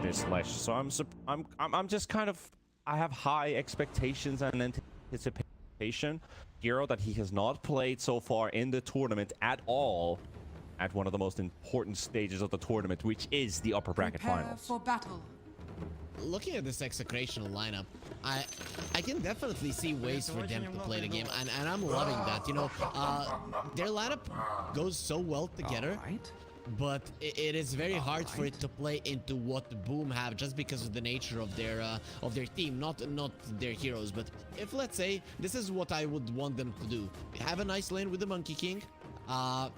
this Lesh. So I'm just kind of, I have high expectations and anticipation. Hero that he has not played so far in the tournament at all, at one of the most important stages of the tournament, which is the upper bracket finals. For battle. Looking at this Execration lineup, I can definitely see ways for them to play the game, and I'm loving that. You know, their lineup goes so well together. But it is very hard for it to play into what Boom have, just because of the nature of their team, not their heroes. But if, let's say, this is what I would want them to do: have a nice lane with the Monkey King,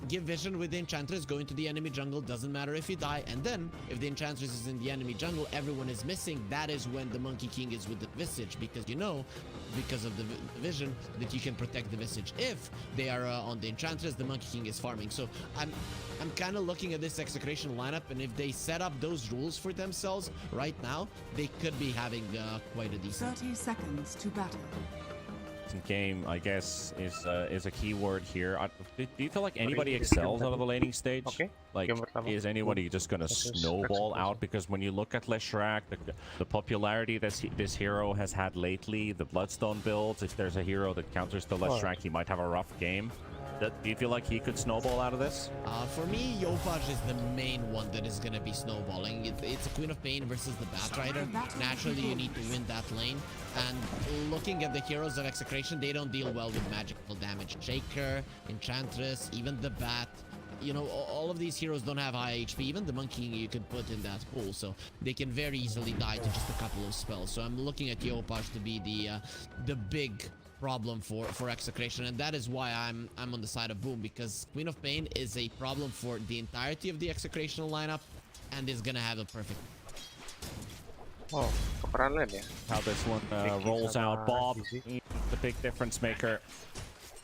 give vision with the Enchantress, go into the enemy jungle, doesn't matter if you die, and then if the Enchantress is in the enemy jungle, everyone is missing, that is when the Monkey King is with the Visage, because you know, because of the vision, that you can protect the Visage. If they are on the Enchantress, the Monkey King is farming. So I'm kind of looking at this Execration lineup, and if they set up those rules for themselves right now, they could be having quite a decent 30 seconds to battle. Game, I guess, is a key word here. Do you feel like anybody excels out of the laning stage? Like, is anybody just gonna snowball out? Because when you look at Leshrac, the popularity this hero has had lately, the Bloodstone builds, if there's a hero that counters the Leshrac, he might have a rough game. Do you feel like he could snowball out of this? For me, Yopaj is the main one that is going to be snowballing. It's a Queen of Pain versus the Batrider. Naturally, you need to win that lane. And looking at the heroes of Execration, they don't deal well with magical damage. Shaker, Enchantress, even the Bat. You know, all of these heroes don't have high HP. Even the Monkey you could put in that pool, so they can very easily die to just a couple of spells. So I'm looking at Yopaj to be the big problem for Execration, and that is why I'm on the side of Boom, because Queen of Pain is a problem for the entirety of the Execration lineup, and is gonna have a perfect. How this one rolls out. Bob, the big difference maker,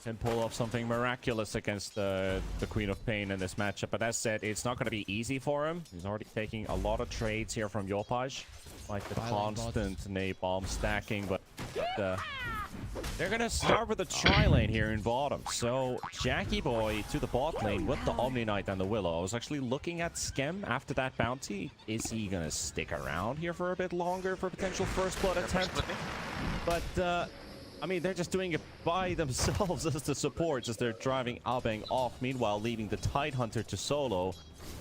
can pull off something miraculous against the Queen of Pain in this matchup. But as said, it's not going to be easy for him. He's already taking a lot of trades here from Yopaj, like the constant napalm stacking, but they're gonna start with a tri-lane here in bottom. So Jackie Boy to the bot lane with the Omni Knight and the Willow. I was actually looking at Skem after that bounty. Is he gonna stick around here for a bit longer for potential first blood attempt? But I mean, they're just doing it by themselves as the supports, as they're driving Abeng off, meanwhile leaving the Tidehunter to solo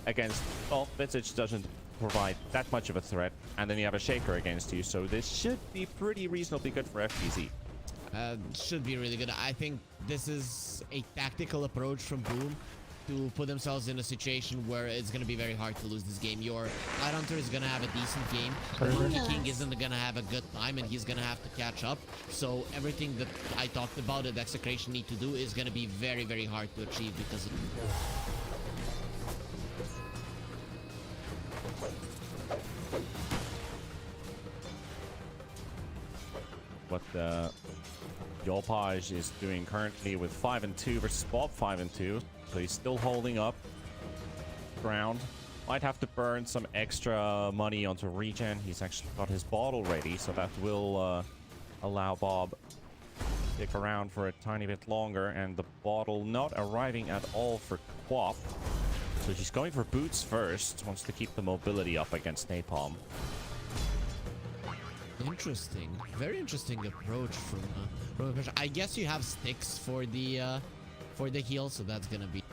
against, well, Visage doesn't provide that much of a threat, and then you have a Shaker against you, so this should be pretty reasonably good for FTZ. Should be really good. I think this is a tactical approach from Boom to put themselves in a situation where it's going to be very hard to lose this game. Your Tidehunter is going to have a decent game. The Monkey King isn't going to have a good time, and he's going to have to catch up. So everything that I talked about that Execration need to do is going to be very, very hard to achieve because of... What Yopaj is doing currently with 5-2 versus Bob 5-2, so he's still holding up ground. Might have to burn some extra money onto regen. He's actually got his bottle ready, so that will allow Bob to stick around for a tiny bit longer. And the bottle not arriving at all for Quap, so he's going for boots first. Wants to keep the mobility up against Napalm. Interesting, very interesting approach from I guess you have sticks for the heal, so that's gonna be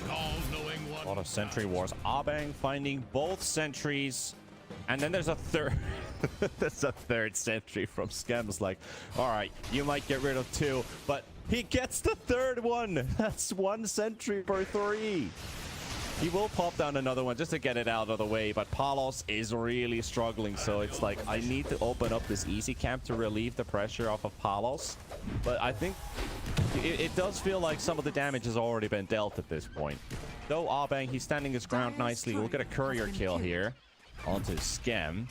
a lot of sentry wars. Abeng finding both sentries, and then there's a third there's a third sentry from Skems. Like, all right, you might get rid of two, but he gets the third one. That's one sentry per 3. He will pop down another one just to get it out of the way, but Palos is really struggling, so it's like, I need to open up this easy camp to relieve the pressure off of Palos. But I think it does feel like some of the damage has already been dealt at this point. Though Abeng, he's standing his ground nicely. We'll get a courier kill here onto Skem.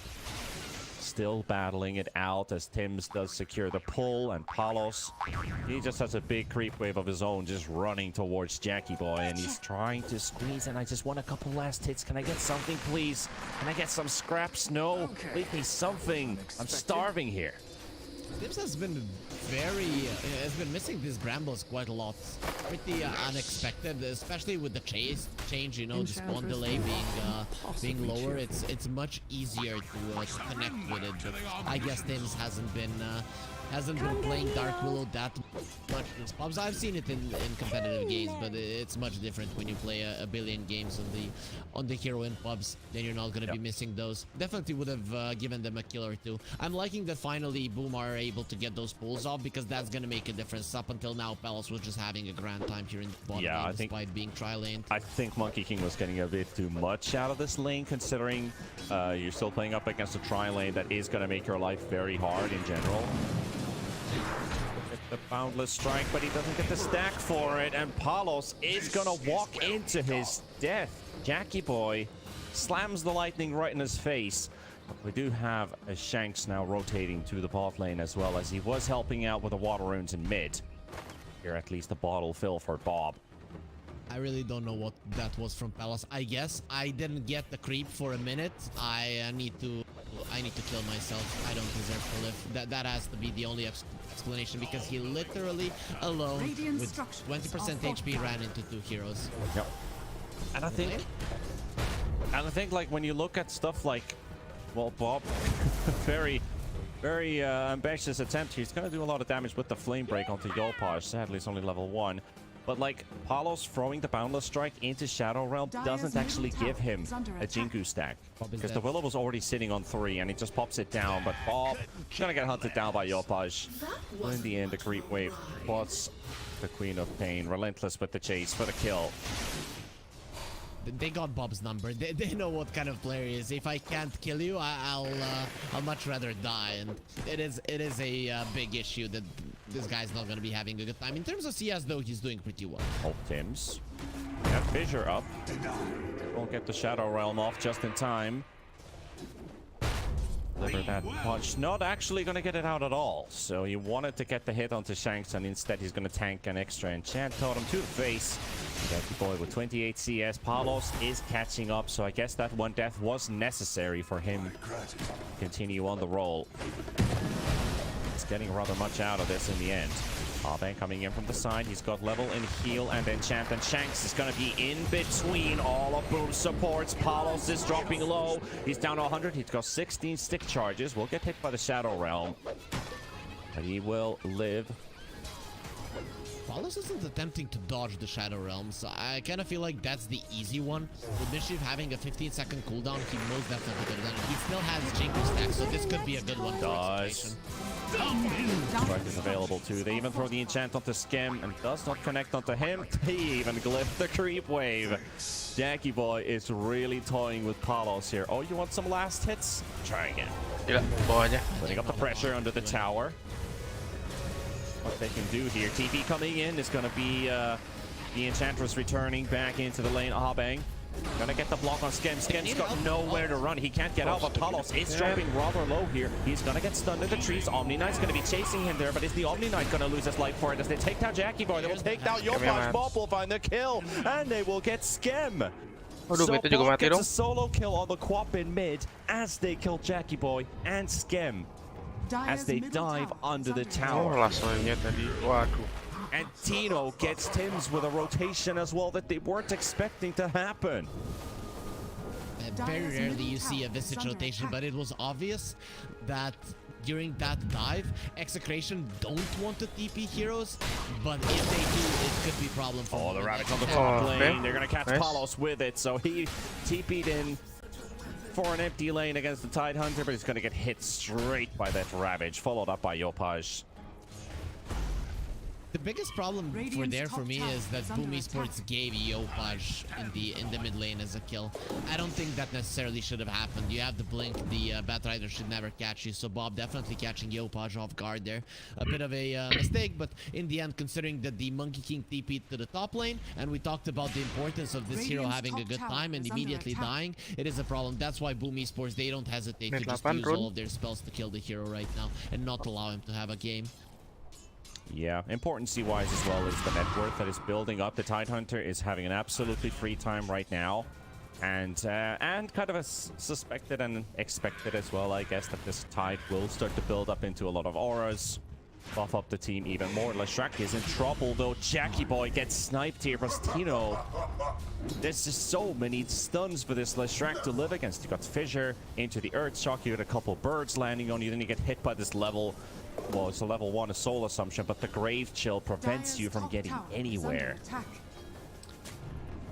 Still battling it out as Tims does secure the pull, and Palos, he just has a big creep wave of his own just running towards Jackie Boy, and he's trying to squeeze, and I just want a couple last hits. Can I get something, please? Can I get some scraps? No, leave me something. I'm starving here. Tims has been has been missing these brambles quite a lot. Pretty unexpected, especially with the chase change. You know, the spawn delay being lower. It's much easier to connect with it. But I guess Tim's hasn't been playing Dark Willow that much in pubs. I've seen it in competitive games, but it's much different when you play a billion games on the hero in pubs. Then you're not gonna be missing those. Definitely would have given them a kill or two. I'm liking that finally Boom are able to get those pulls off, because that's gonna make a difference. Up until now, Palace was just having a grand time here in the bottom lane, despite being tri-laned. I think Monkey King was getting a bit too much out of this lane, considering you're still playing up against a tri-lane that is gonna make your life very hard in general. The boundless strike, but he doesn't get the stack for it, and Palos is gonna walk into his death. Jackie Boy slams the lightning right in his face. We do have a Shanks now rotating to the bot lane, as well as he was helping out with the water runes in mid. Here, at least a bottle fill for Bob. I really don't know what that was from Palace. I guess I didn't get the creep for a minute. I need to kill myself. I don't deserve to live. That has to be the only explanation, because he literally alone with 20% HP ran into 2 heroes. Yep. And I think like when you look at stuff like, well, Bob, very ambitious attempt. He's gonna do a lot of damage with the flame break onto Yopaj. Sadly, it's only level 1. But like, Palos throwing the Boundless Strike into Shadow Realm doesn't actually give him a Jingu stack, because the Willow was already sitting on 3 and he just pops it down. But Bob gonna get hunted down by Yopaj. In the end, the creep wave plus the Queen of Pain, relentless with the chase for the kill. They got Bob's number. They know what kind of player he is. If I can't kill you, I'll much rather die. And it is a big issue that this guy's not going to be having a good time. In terms of CS, though, he's doing pretty well. Oh, Tims. Got Fissure up. Won't get the Shadow Realm off just in time. Deliver that punch. Not actually going to get it out at all. So he wanted to get the hit onto Shanks, and instead he's going to tank an extra enchant totem to the face. Jackie Boy with 28 CS. Palos is catching up, so I guess that one death was necessary for him to continue on the roll. He's getting rather much out of this in the end. Arbank coming in from the side. He's got level and heal and enchant, and Shanks is going to be in between all of Boom's supports. Palos is dropping low. He's down to 100. He's got 16 stick charges. Will get hit by the Shadow Realm, but he will live. Palos isn't attempting to dodge the Shadow Realm, so I kind of feel like that's the easy one. With Mischief having a 15-second cooldown, he most definitely could have done it. He still has Jingu stack, so this could be a good one for Execration. Strike is available too. They even throw the enchant onto Skem and does not connect onto him. They even glyph the creep wave. Jackie Boy is really toying with Palos here. Oh, you want some last hits? Try again. Putting up the pressure under the tower. What they can do here. TP coming in is going to be the Enchantress returning back into the lane. Abang gonna get the block on Skem. Skem's got nowhere to run. He can't get out, but Palos is dropping rather low here. He's gonna get stunned in the trees. Omni Knight's gonna be chasing him there, but is the Omni Knight gonna lose his life for it? As they take down Jackie Boy, they will take down Yopaj. Bob will find the kill, and they will get Skem. So Bob gets a solo kill on the Quap in mid as they kill Jackie Boy and Skem as they dive under the tower. And Tino gets Tims with a rotation as well that they weren't expecting to happen. Very rarely you see a Visage rotation, but it was obvious that during that dive, Execration don't want to TP heroes, but if they do, it could be a problem for them. Oh, the Ravage on the top lane. They're going to catch Palos with it, so he TP'd in for an empty lane against the Tidehunter, but he's going to get hit straight by that Ravage, followed up by Yopaj. The biggest problem for me is that Boom Esports gave Yopaj in the mid lane as a kill. I don't think that necessarily should have happened. You have the blink, the Batrider should never catch you, so Bob definitely catching Yopaj off guard there. A bit of a mistake, but in the end, considering that the Monkey King TP'd to the top lane, and we talked about the importance of this hero having a good time and immediately dying, it is a problem. That's why Boom Esports, they don't hesitate to just use all of their spells to kill the hero right now and not allow him to have a game. Yeah, importancy-wise as well is the net worth that is building up. The Tidehunter is having an absolutely free time right now. And kind of a suspected and expected as well, I guess, that this Tide will start to build up into a lot of auras. buff up the team even more. Leshrac is in trouble though. Jackie Boy gets sniped here. Tino. There's just so many stuns for this Leshrac to live against. You got Fissure into the Earth Shock. You got a couple birds landing on you. Then you get hit by this level. Well, it's a level 1 Soul Assumption, but the Grave Chill prevents you from getting anywhere.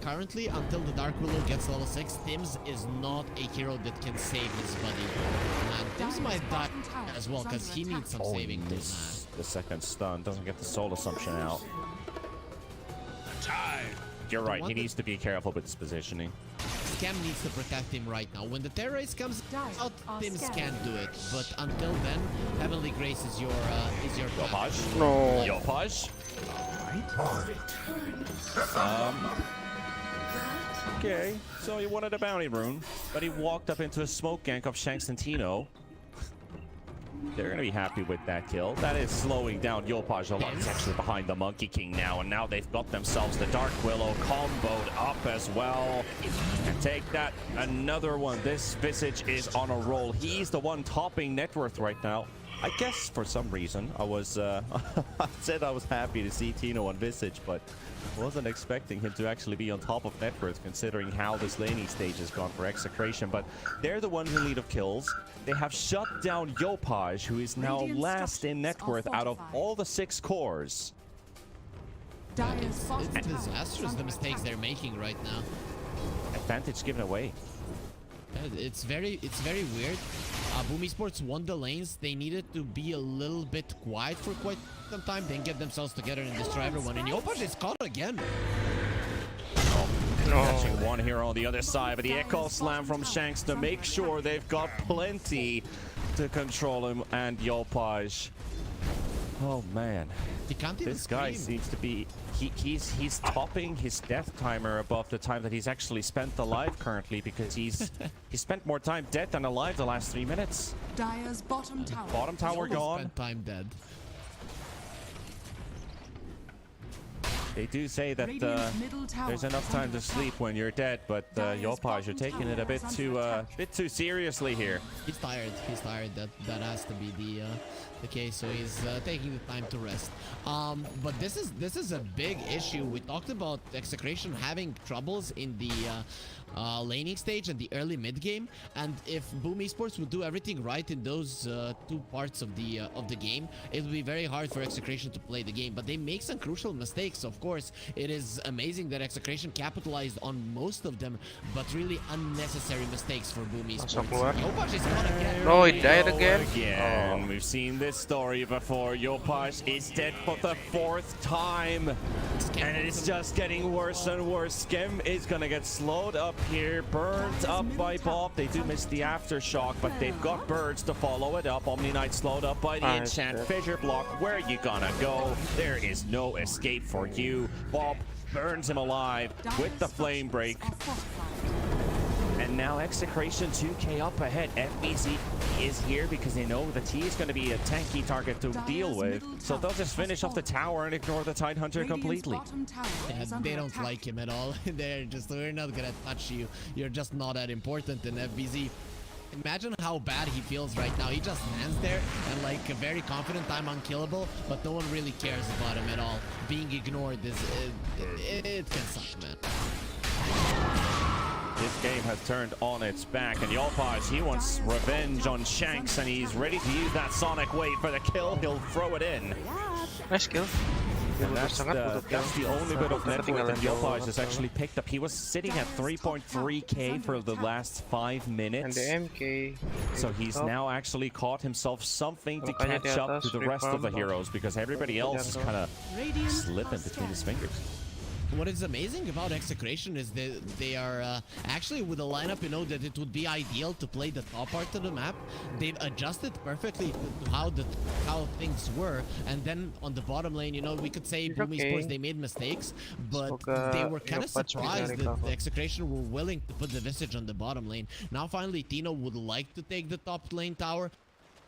Currently, until the Dark Willow gets level 6, Tims is not a hero that can save his buddy. And Tims might die as well, because he needs some saving. The second stun doesn't get the Soul Assumption out. You're right, he needs to be careful with his positioning. Scam needs to protect him right now. When the Terror Race comes out, Tims can't do it. But until then, Heavenly Grace is your Yopaj? No. Yopaj? Okay, so he wanted a bounty rune, but he walked up into a smoke gank of Shanks and Tino. They're going to be happy with that kill. That is slowing down Yopaj a lot. He's actually behind the Monkey King now, and now they've got themselves the Dark Willow comboed up as well. And take that, another one. This Visage is on a roll. He's the one topping net worth right now. I guess for some reason I was I said I was happy to see Tino on Visage, but wasn't expecting him to actually be on top of net worth considering how this laning stage has gone for Execration. But they're the ones in lead of kills. They have shut down Yopaj, who is now last in net worth out of all the 6 cores. It's disastrous, the mistakes they're making right now. Advantage given away. It's very weird. Boom Esports won the lanes. They needed to be a little bit quiet for quite some time, then get themselves together and destroy everyone. And Yopaj is caught again. Catching one here on the other side, but the Echo Slam from Shanks to make sure they've got plenty to control him. And Yopaj. Oh man, this guy seems to be he's topping his death timer above the time that he's actually spent alive currently, because he's spent more time dead than alive the last 3 minutes. Dire's bottom tower gone. Spent time dead. They do say that there's enough time to sleep when you're dead, but Yopaj, you're taking it a bit too seriously here. He's tired. That has to be the case. So he's taking the time to rest. But this is a big issue. We talked about Execration having troubles in the laning stage and the early mid game, and if Boom Esports would do everything right in those 2 parts of the game, it would be very hard for Execration to play the game. But they make some crucial mistakes. Of course, it is amazing that Execration capitalized on most of them, but really unnecessary mistakes for Boom Esports. Yopaj is gone again. No, he died again. Again, we've seen this story before. Yopaj is dead for the 4th time, and it is just getting worse and worse. Skem is gonna get slowed up here, burned up by Bob. They do miss the aftershock, but they've got birds to follow it up. Omni Knight slowed up by the enchant. Fissure block, where are you gonna go? There is no escape for you. Bob burns him alive with the flame break. And now Execration 2k up ahead. FBC is here because they know the T is going to be a tanky target to deal with. So they'll just finish off the tower and ignore the Tidehunter completely. Yeah, they don't like him at all. They're just, we're not gonna touch you. You're just not that important in FBZ. Imagine how bad he feels right now. He just stands there and like very confident, I'm unkillable, but no one really cares about him at all. Being ignored is it can suck, man. This game has turned on its back, and Yopaj, he wants revenge on Shanks, and he's ready to use that Sonic Wave for the kill. He'll throw it in. Nice kill. And that's the only bit of network that Yopaj has actually picked up. He was sitting at 3.3k for the last 5 minutes. And the MK. So he's now actually caught himself something to catch up to the rest of the heroes, because everybody else is kind of slipping between his fingers. What is amazing about Execration is that they are actually with a lineup, you know, that it would be ideal to play the top part of the map. They've adjusted perfectly to how things were, and then on the bottom lane, you know, we could say Boom Esports, they made mistakes, but they were kind of surprised that the Execration were willing to put the Visage on the bottom lane. Now finally Tino would like to take the top lane tower.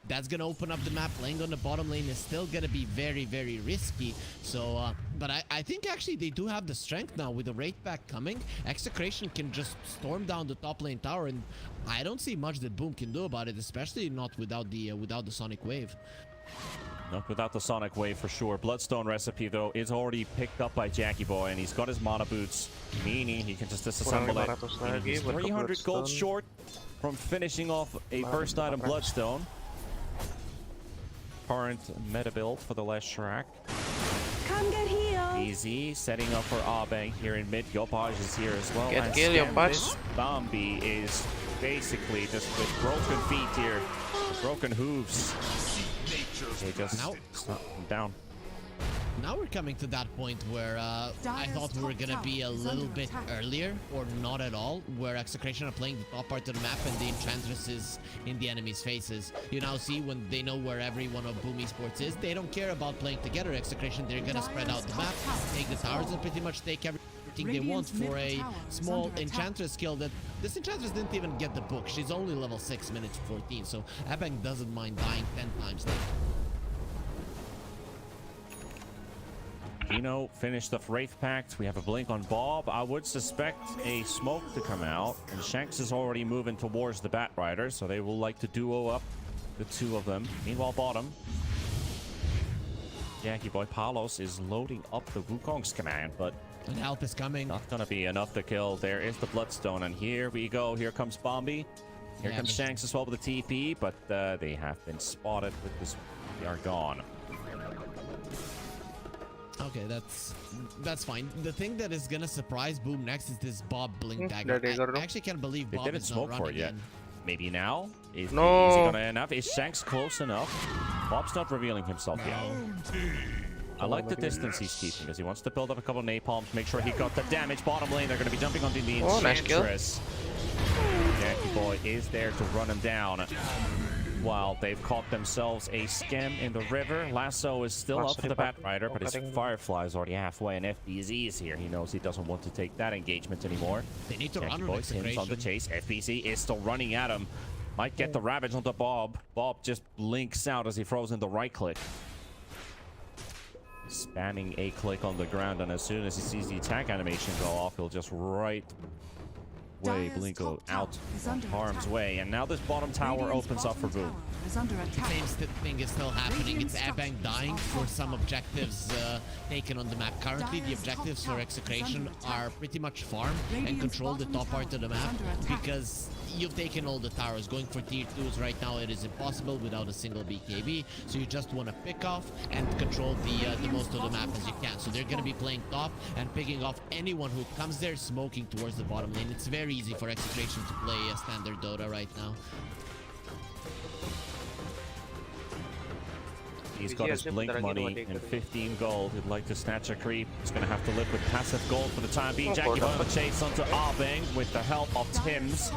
That's gonna open up the map. Playing on the bottom lane is still gonna be very, very risky. So, but I think actually they do have the strength now with the raid pack coming. Execration can just storm down the top lane tower, and I don't see much that Boom can do about it, especially not without the Sonic Wave. Not without the Sonic Wave for sure. Bloodstone recipe, though, is already picked up by Jackie Boy, and he's got his mana boots, meaning he can just disassemble it. And he's 300 gold short from finishing off a first item Bloodstone. Current meta build for the Leshrac. Come get healed. Easy, setting up for Abeng here in mid. Yopaj is here as well. Get And kill, Scam, Yopaj. this Bambi is basically just with broken feet here. Broken hooves. They just snap him down. Now we're coming to that point where I thought we were gonna be a little bit earlier, or not at all, where Execration are playing the top part of the map and the Enchantress is in the enemy's faces. You now see when they know where every one of Boom Esports is, they don't care about playing together. Execration, they're gonna spread out the map, take the towers, and pretty much take everything they want for a small Enchantress skill that this Enchantress didn't even get the book. She's only level 6 minutes 14, so Abeng doesn't mind dying 10 times now. Kino finished off Wraith Pact. We have a blink on Bob. I would suspect a smoke to come out. And Shanks is already moving towards the Bat Rider, so they will like to duo up the two of them. Meanwhile, bottom, Jackie Boy Palos is loading up the Wukong's command, but And help is coming. not gonna be enough to kill. There is the Bloodstone, and here we go. Here comes Bombi. Here Yeah, comes but- Shanks as well with the TP, but they have been spotted with this. They are gone. Okay, that's fine. The thing that is gonna surprise Boom next is this Bob Blink Dagger. that is I actually can't believe They Bob didn't is not smoke for it running yet. in. Maybe now? Is he No. gonna end up? Is Shanks close enough? Bob's not revealing himself yet. I like the distance he's keeping because he wants to build up a couple of napalms, make sure he got the damage. Bottom lane, they're going to be jumping onto the Oh, nice kill. Enchantress. Jackie Boy is there to run him down. While they've caught themselves a scam in the river. Lasso is still up for the Bat Rider, but his Firefly is already halfway, and FBZ is here. He knows he doesn't want to take that engagement anymore. They need to Jackie run on Boy Tim's on the chase. FBZ is still running at him. Might get the Ravage onto Bob. Bob just blinks out as he throws in the right click. Spamming a click on the ground, and as soon as he sees the attack animation go off, he'll just right way Blinko out of harm's way. And now this bottom tower opens up for Boom. The same thing is still happening. It's Abang dying for some objectives taken on the map. Currently, the objectives for Execration are pretty much farm and control the top part of the map because you've taken all the towers. Going for tier 2s right now, it is impossible without a single BKB. So you just want to pick off and control the most of the map as you can. So they're going to be playing top and picking off anyone who comes there smoking towards the bottom lane. It's very easy for Execration to play a standard Dota right now. He's got his blink money and 15 gold. He'd like to snatch a creep. He's going to have to live with passive gold for the time being. Jackie Boy on the chase onto Abeng with the help of Tim's.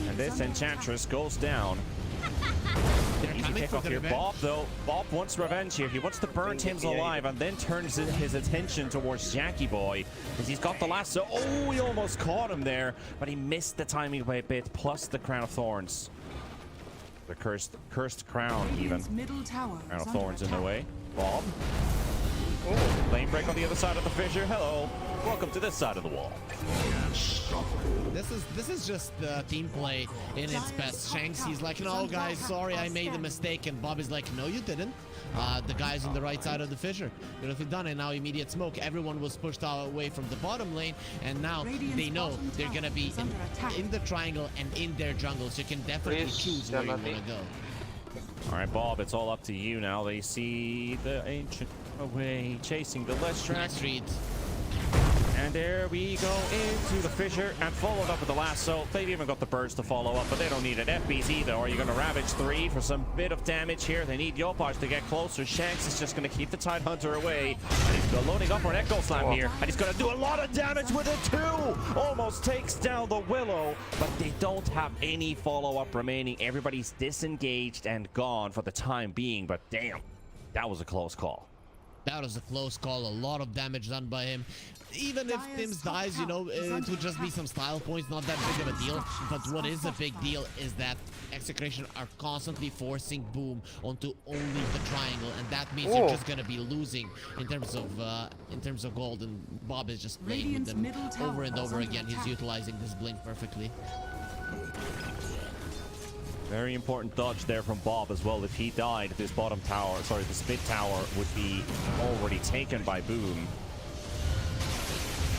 And this Enchantress goes down. Easy pick off here. Bob, though. Bob wants revenge here. He wants to burn Tim's alive and then turns his attention towards Jackie Boy because he's got the lasso. Oh, he almost caught him there, but he missed the timing by a bit, plus the Crown of Thorns. The cursed crown, even. Crown of Thorns in the way. Bob. Oh, lane break on the other side of the fissure. Hello. Welcome to this side of the wall. This is just team play in its best. Shanks, he's like, no guys, sorry, I made a mistake, and Bob is like, no you didn't. The guys on the right side of the fissure could have done it. Now immediate smoke. Everyone was pushed away from the bottom lane, and now they know they're gonna be in the triangle and in their jungle, so you can definitely choose where you want to go. All right, Bob, it's all up to you now. They see the ancient away, chasing the left track. Street. And there we go into the fissure and followed up with the lasso. They've even got the birds to follow up, but they don't need it. FBZ, though, are you going to Ravage 3 for some bit of damage here? They need Yopaj to get closer. Shanks is just going to keep the Tidehunter away. And he's loading up for an Echo Slam here. And he's going to do a lot of damage with it, too. Almost takes down the Willow, but they don't have any follow-up remaining. Everybody's disengaged and gone for the time being, but damn, that was a close call. That was a close call. A lot of damage done by him. Even if Tims dies, you know, it would just be some style points, not that big of a deal. But what is a big deal is that Execration are constantly forcing Boom onto only the triangle, and that means you're just gonna be losing in terms of gold. And Bob is just playing with them over and over again. He's utilizing this blink perfectly. Very important dodge there from Bob as well. If he died, this bottom tower, sorry, this mid tower would be already taken by Boom.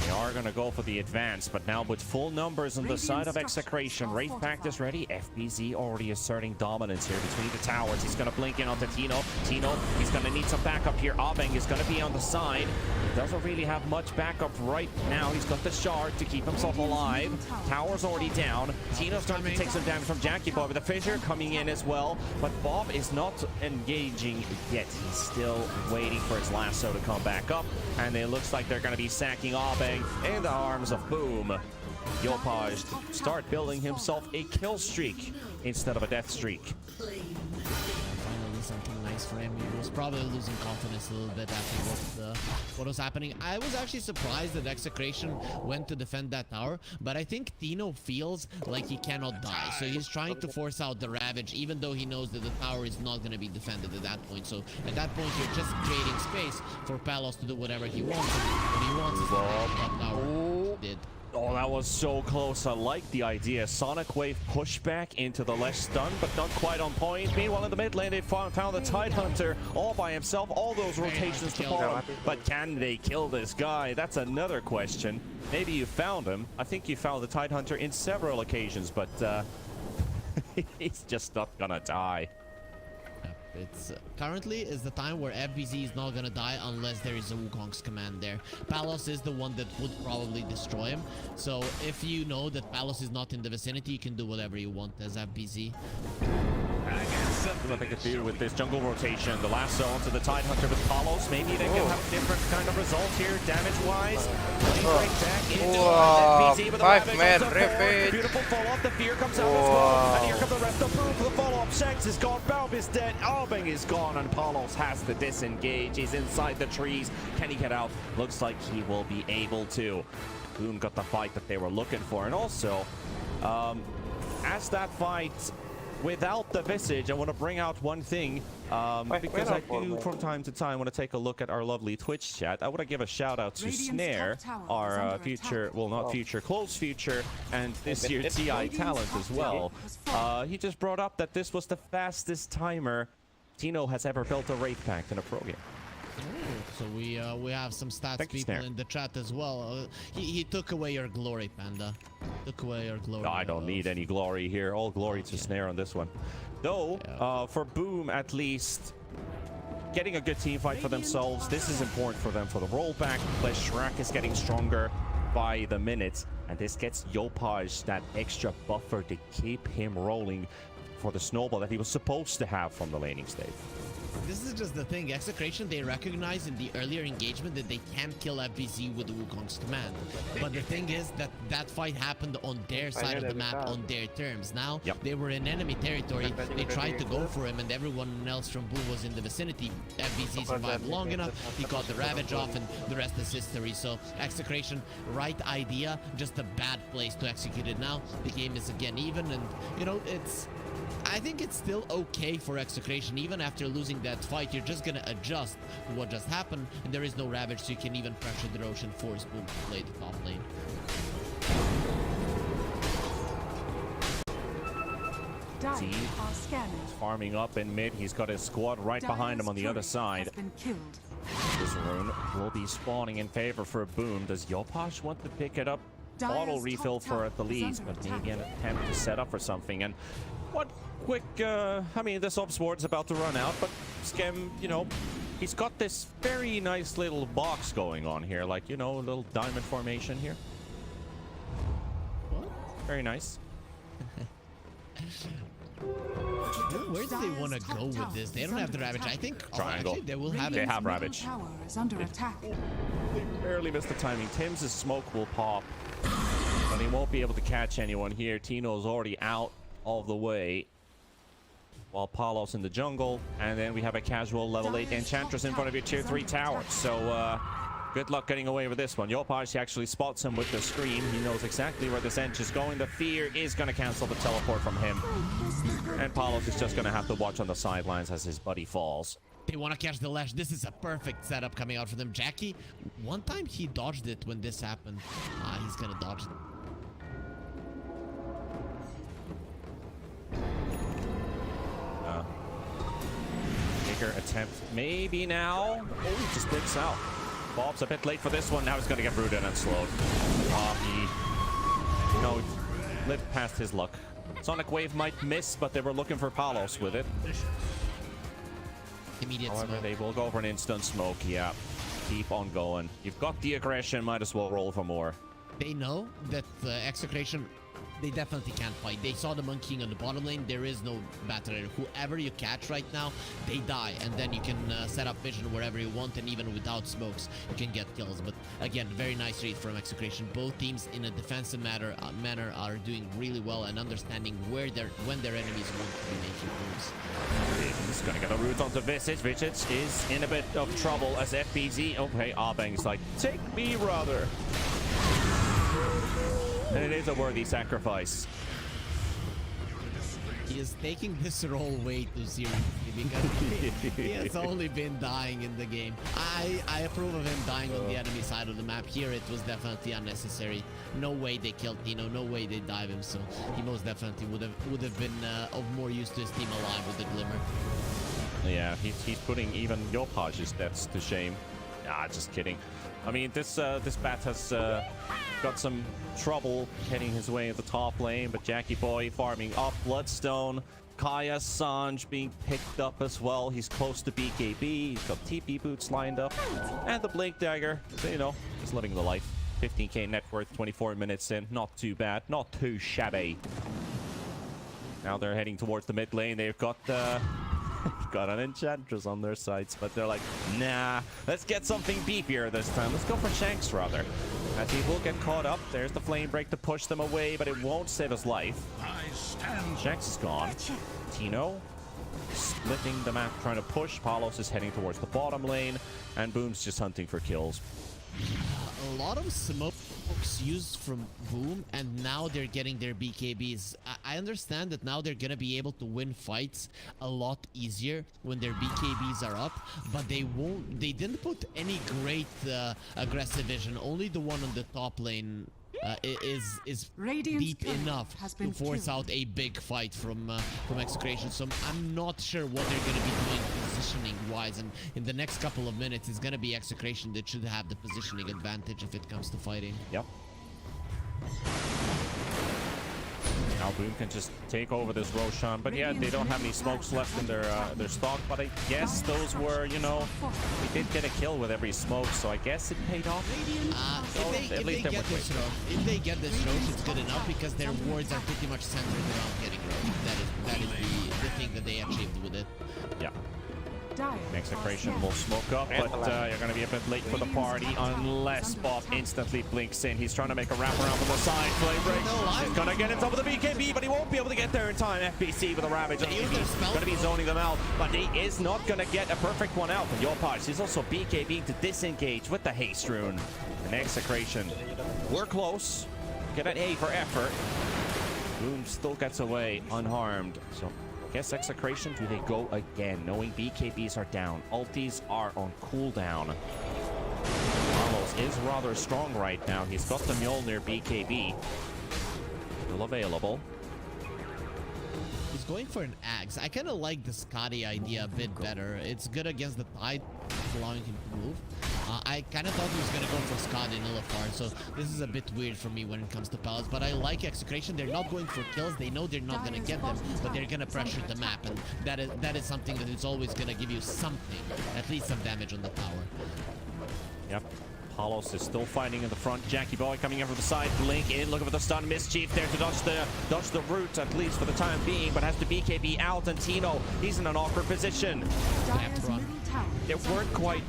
They are going to go for the advance, but now with full numbers on the side of Execration. Wraith Pact is ready. FBZ already asserting dominance here between the towers. He's going to blink in onto Tino. He's going to need some backup here. Abeng is going to be on the side. He doesn't really have much backup right now. He's got the shard to keep himself alive. Tower's already down. Tino's starting to take some damage from Jackie Boy, with the fissure coming in as well. But Bob is not engaging yet. He's still waiting for his lasso to come back up. And it looks like they're going to be sacking Abeng in the arms of Boom. Yopaj start building himself a kill streak instead of a death streak. Finally something nice for him. He was probably losing confidence a little bit after what was happening. I was actually surprised that Execration went to defend that tower, but I think Tino feels like he cannot die, so he's trying to force out the Ravage, even though he knows that the tower is not going to be defended at that point. So at that point, you're just creating space for Palos to do whatever he wants. What he wants is that tower did. Oh, that was so close. I like the idea. Sonic Wave pushback into the left stun, but not quite on point. Meanwhile, in the mid lane, they found the Tidehunter all by himself. All those rotations to bottom. But can they kill this guy? That's another question. Maybe you found him. I think you found the Tidehunter in several occasions, but he's just not gonna die. It's currently is the time where FBZ is not gonna die unless there is a Wukong's command there. Palos is the one that would probably destroy him. So if you know that Palos is not in the vicinity, you can do whatever you want as FBZ. Nothing to do with this jungle rotation. The lasso onto the Tidehunter with Palos. Maybe they can have a different kind of result here, damage-wise. Beautiful follow-up. The fear comes out as well. And here comes the rest of Boom. The follow-up. Shanks is gone. Baub is dead. Abeng is gone. And Palos has to disengage. He's inside the trees. Can he get out? Looks like he will be able to. Boom got the fight that they were looking for. And also, as that fight without the Visage, I want to bring out one thing, because I do from time to time want to take a look at our lovely Twitch chat. I want to give a shout out to Snare, our future, well, not future, close future, and this year TI talent as well. He just brought up that this was the fastest timer Tino has ever built a Wraith Pact in a pro game. So we have some stats people in the chat as well. He took away your glory, Panda. Took away your glory. No, I don't need any glory here. All glory to Snare on this one. Though, for Boom at least, getting a good team fight for themselves. This is important for them for the rollback. Shrek is getting stronger by the minute, and this gets Yopaj that extra buffer to keep him rolling for the snowball that he was supposed to have from the laning stage. This is just the thing. Execration, they recognize in the earlier engagement that they can't kill FBZ with the Wukong's command. But the thing is that that fight happened on their side of the map, on their terms. Now, they were in enemy territory. They tried to go for him, and everyone else from Boom was in the vicinity. FBZ survived long enough. He got the Ravage off, and the rest is history. So, Execration, right idea, just a bad place to execute it now. The game is again even, and, you know, I think it's still okay for Execration. Even after losing that fight, you're just gonna adjust to what just happened, and there is no Ravage, so you can even pressure the Rosh and force Boom to play the top lane. He's farming up in mid. He's got his squad right behind him on the other side. This rune will be spawning in favor for Boom. Does Yopaj want to pick it up? Auto refill for at the least, but maybe an attempt to set up for something. And what quick, I mean, this ops ward's about to run out, but Skem, you know, he's got this very nice little box going on here, like, you know, a little diamond formation here. What? Very nice. Where do they want to go with this? They don't have the Ravage. I think Triangle. Actually, they will have it. They have Ravage. They barely missed the timing. Tim's smoke will pop, but he won't be able to catch anyone here. Tino's already out of the way, while Palos in the jungle, and then we have a casual level 8 Enchantress in front of your tier 3 tower. So good luck getting away with this one. Yopaj actually spots him with the scream. He knows exactly where this Ench is going. The fear is going to cancel the teleport from him, and Palos is just going to have to watch on the sidelines as his buddy falls. They want to catch the Lash. This is a perfect setup coming out for them. Jackie, one time he dodged it when this happened. He's going to dodge it. dagger attempt. Maybe now. Oh, he just breaks out. Bob's a bit late for this one. Now he's going to get rooted and slowed. He lived past his luck. Sonic Wave might miss, but they were looking for Palos with it. Immediate However, smoke. they will go for an instant smoke. Yeah, keep on going. You've got the aggression. Might as well roll for more. They know that Execration, they definitely can't fight. They saw the monkeying on the bottom lane. There is no battle there. Whoever you catch right now, they die. And then you can set up vision wherever you want. And even without smokes, you can get kills. But again, very nice read from Execration. Both teams in a defensive manner are doing really well and understanding when their enemies want to be making moves. He's gonna get a root onto Visage. Visage is in a bit of trouble as FBZ. Okay, Abeng's like, take me, brother. And it is a worthy sacrifice. He is taking this role way too seriously because he has only been dying in the game. I approve of him dying on the enemy side of the map. Here it was definitely unnecessary. No way they killed Tino. No way they dive him. So he most definitely would have been of more use to his team alive with the Glimmer. Yeah, he's putting even Yopaj's deaths to shame. Nah, just kidding. I mean, this bat has got some trouble heading his way at the top lane, but Jackie Boy farming up Bloodstone. Kaya Sanj being picked up as well. He's close to BKB. He's got TP boots lined up. And the Blink Dagger, so, you know, just living the life. 15k net worth, 24 minutes in. Not too bad. Not too shabby. Now they're heading towards the mid lane. They've got got an Enchantress on their sides, but they're like, nah, let's get something beefier this time. Let's go for Shanks rather. As he will get caught up. There's the flame break to push them away, but it won't save his life. Shanks is gone. Tino splitting the map, trying to push. Palos is heading towards the bottom lane, and Boom's just hunting for kills. A lot of smokes used from Boom, and now they're getting their BKBs. I understand that now they're gonna be able to win fights a lot easier when their BKBs are up, but they didn't put any great aggressive vision. Only the one on the top lane is deep enough to force out a big fight from Execration. So I'm not sure what they're going to be doing positioning wise, and in the next couple of minutes it's going to be Execration that should have the positioning advantage if it comes to fighting. Yep. Now Boom can just take over this Roshan, but yeah, they don't have any smokes left in their stock. But I guess those were, you know, they did get a kill with every smoke, so I guess it paid off. If they get this Roche, it's good enough because their wards are pretty much centered around getting Roche. That is the thing that they achieved with it. Yeah. Execration will smoke up, but you're going to be a bit late for the party unless Bob instantly blinks in. He's trying to make a wraparound from the side. Flame break. He's going to get into the BKB, but he won't be able to get there in time. FBC with a Ravage. He's going to be zoning them out, but he is not going to get a perfect one out from Yopaj. He's also BKB to disengage with the Haste Rune. And Execration, we're close. Get an A for effort. Boom still gets away unharmed. So I guess Execration, do they go again? Knowing BKBs are down. Ultis are on cooldown. Carlos is rather strong right now. He's got the Mjolnir BKB. Still available. He's going for an Axe. I kind of like the Scotty idea a bit better. It's good against the Tide, allowing him to move. I kind of thought he was going to go for Scotty Nullifier, so this is a bit weird for me when it comes to Palace. But I like Execration. They're not going for kills. They know they're not going to get them, but they're going to pressure the map. And that is something that is always going to give you something, at least some damage on the tower. Yep. Palos is still fighting in the front. Jackie Boy coming in from the side. Blink in, looking for the stun. Mischief there to dodge the route, at least for the time being, but has the BKB out. And Tino, he's in an awkward position. They weren't quite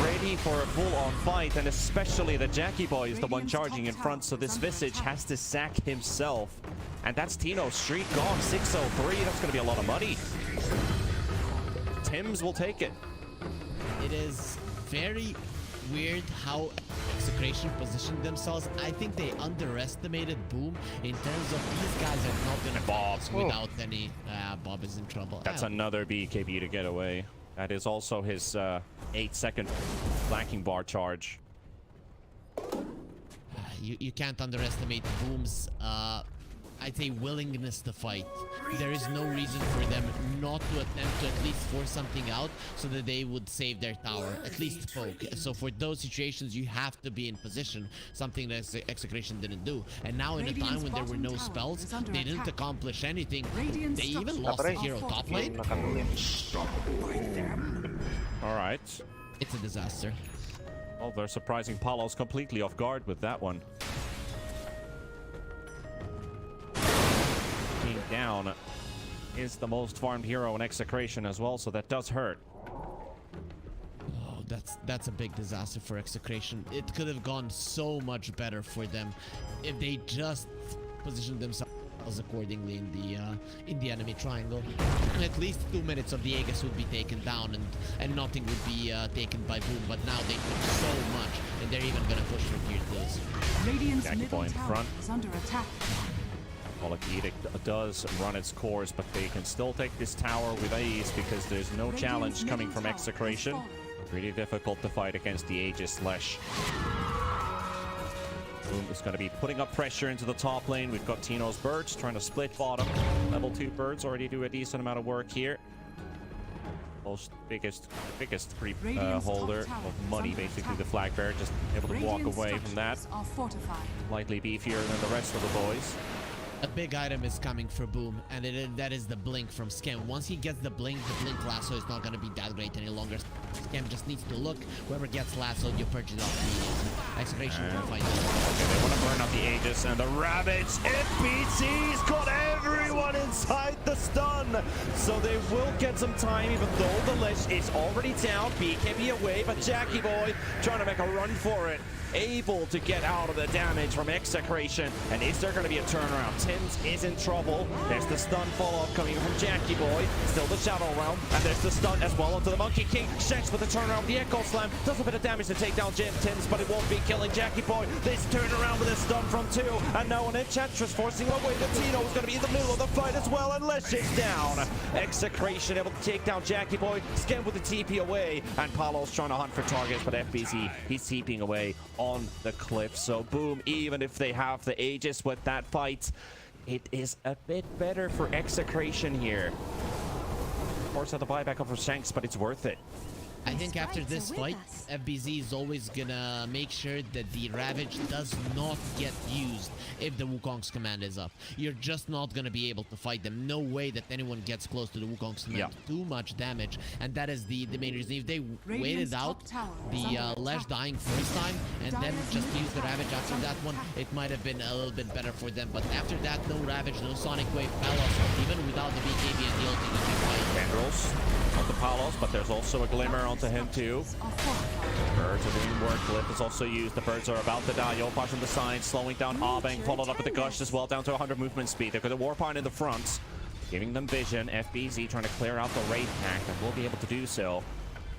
ready for a full-on fight, and especially the Jackie Boy is the one charging in front, so this Visage has to sack himself. And that's Tino's streak gone. 603. That's going to be a lot of money. Tims will take it. It is very weird how Execration positioned themselves. I think they underestimated Boom in terms of these guys are not going to Bob without any. Bob is in trouble. That's another BKB to get away. That is also his 8-second flanking bar charge. You can't underestimate Boom's I'd say willingness to fight. There is no reason for them not to attempt to at least force something out so that they would save their tower, at least poke. So for those situations, you have to be in position, something that Execration didn't do. And now in a time when there were no spells, they didn't accomplish anything. They even lost the hero top lane. All right. It's a disaster. Well, they're surprising Palos completely off guard with that one. Being down is the most farmed hero in Execration as well, so that does hurt. Oh, that's a big disaster for Execration. It could have gone so much better for them if they just positioned themselves accordingly in the enemy triangle. At least 2 minutes of the Aegis would be taken down and nothing would be taken by Boom, but now they took so much and they're even gonna push for tier 2s. Radiant's Jackie middle Boy in tower front. is under attack. Call Edict does run its course, but they can still take this tower with ease because there's no challenge coming from Execration. Really difficult to fight against the Aegis Lesh. Boom is going to be putting up pressure into the top lane. We've got Tino's birds trying to split bottom. Level 2 birds already do a decent amount of work here. Most biggest creep holder of money, basically the flag bearer, just able to walk away from that. Slightly beefier than the rest of the boys. A big item is coming for Boom, and that is the blink from Skem. Once he gets the blink lasso is not going to be that great any longer. Skem just needs to look. Whoever gets lassoed, you purge it off immediately. Execration will fight them. Okay, they want to burn out the Aegis and the Ravage. NPC's got everyone inside the stun, so they will get some time, even though the Lich is already down. BKB away, but Jackie Boy trying to make a run for it. Able to get out of the damage from Execration. And is there going to be a turnaround? Tims is in trouble. There's the stun follow-up coming from Jackie Boy. Still the Shadow Realm. And there's the stun as well onto the Monkey King. Shanks with the turnaround. The Echo Slam does a bit of damage to take down Tims, but it won't be killing Jackie Boy. This turnaround with a stun from 2. And now an Enchantress forcing away. The Tino is going to be in the middle of the fight as well. And Lesh is down. Execration able to take down Jackie Boy. Skem with the TP away. And Palos trying to hunt for targets, but FBZ, he's TPing away on the cliff. So Boom, even if they have the Aegis with that fight, it is a bit better for Execration here. Of course, have the buyback up for Shanks, but it's worth it. I think after this fight, FBZ is always gonna make sure that the Ravage does not get used if the Wukong's command is up. You're just not gonna be able to fight them. No way that anyone gets close to the Wukong's command. Yeah. Too much damage, and that is the main reason. If they waited out the Lesh dying first time and then just use the Ravage after that one, it might have been a little bit better for them. But after that, no Ravage, no Sonic Wave, Palos, even without the BKB and the ulti, you can fight. Tendrils onto Palos, but there's also a Glimmer onto him too. Birds are doing work. Glyph is also used. The birds are about to die. Yopash on the side, slowing down Abeng, followed up with the Gush as well, down to 100 movement speed. They've got the Warpine in the front, giving them vision. FBZ trying to clear out the Wraith pack, and will be able to do so.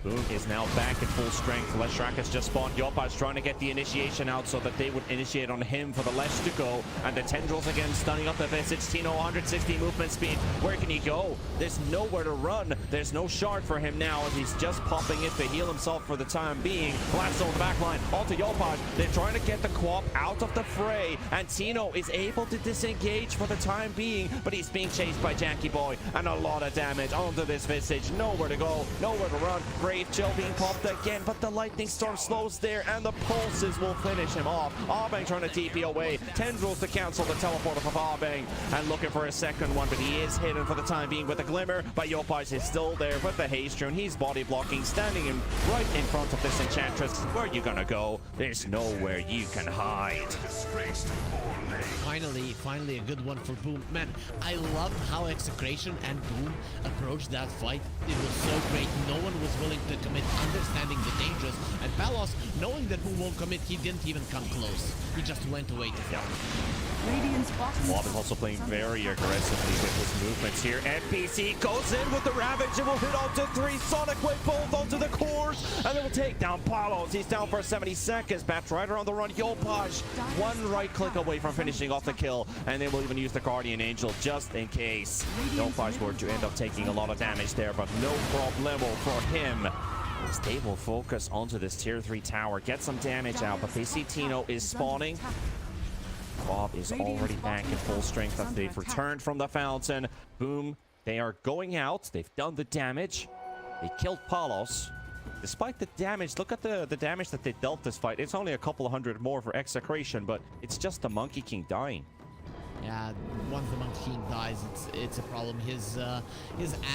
Boom is now back at full strength. Leshrac has just spawned. Yopash trying to get the initiation out so that they would initiate on him for the Lesh to go. And the Tendrils again stunning up the Visage. Tino 160 movement speed. Where can he go? There's nowhere to run. There's no shard for him now as he's just popping it to heal himself for the time being. Blasto on the backline. Onto Yopash. They're trying to get the Quap out of the fray. And Tino is able to disengage for the time being. But he's being chased by Jackie Boy. And a lot of damage onto this Visage. Nowhere to go. Nowhere to run. Brave Chill being popped again, but the Lightning Storm slows there, and the Pulses will finish him off. Abeng trying to TP away. Tendrils to cancel the teleport of Abeng, and looking for a second one, but he is hidden for the time being with the Glimmer. But Yopash is still there with the Haste Rune. He's body blocking, standing right in front of this Enchantress. Where are you gonna go? There's nowhere you can hide. Finally a good one for Boom. Man, I loved how Execration and Boom approached that fight. It was so great. No one was willing to commit, understanding the dangers. And Palos, knowing that Boom won't commit, he didn't even come close. He just went away to fight. Wob is also playing very aggressively with his movements here. NPC goes in with the Ravage and will hit onto 3. Sonic Wave both onto the cores, and they will take down Palos. He's down for 70 seconds. Bat Rider on the run. Yopash, one right click away from finishing off the kill, and they will even use the Guardian Angel just in case Yopash were to end up taking a lot of damage there, but no problemo for him. They will focus onto this tier 3 tower, get some damage out, but they see Tino is spawning. Bob is already back in full strength as they've returned from the fountain. Boom. They are going out. They've done the damage. They killed Palos. Despite the damage, look at the damage that they dealt this fight. It's only a couple of hundred more for Execration, but it's just the Monkey King dying. Yeah, once the Monkey King dies, it's a problem. His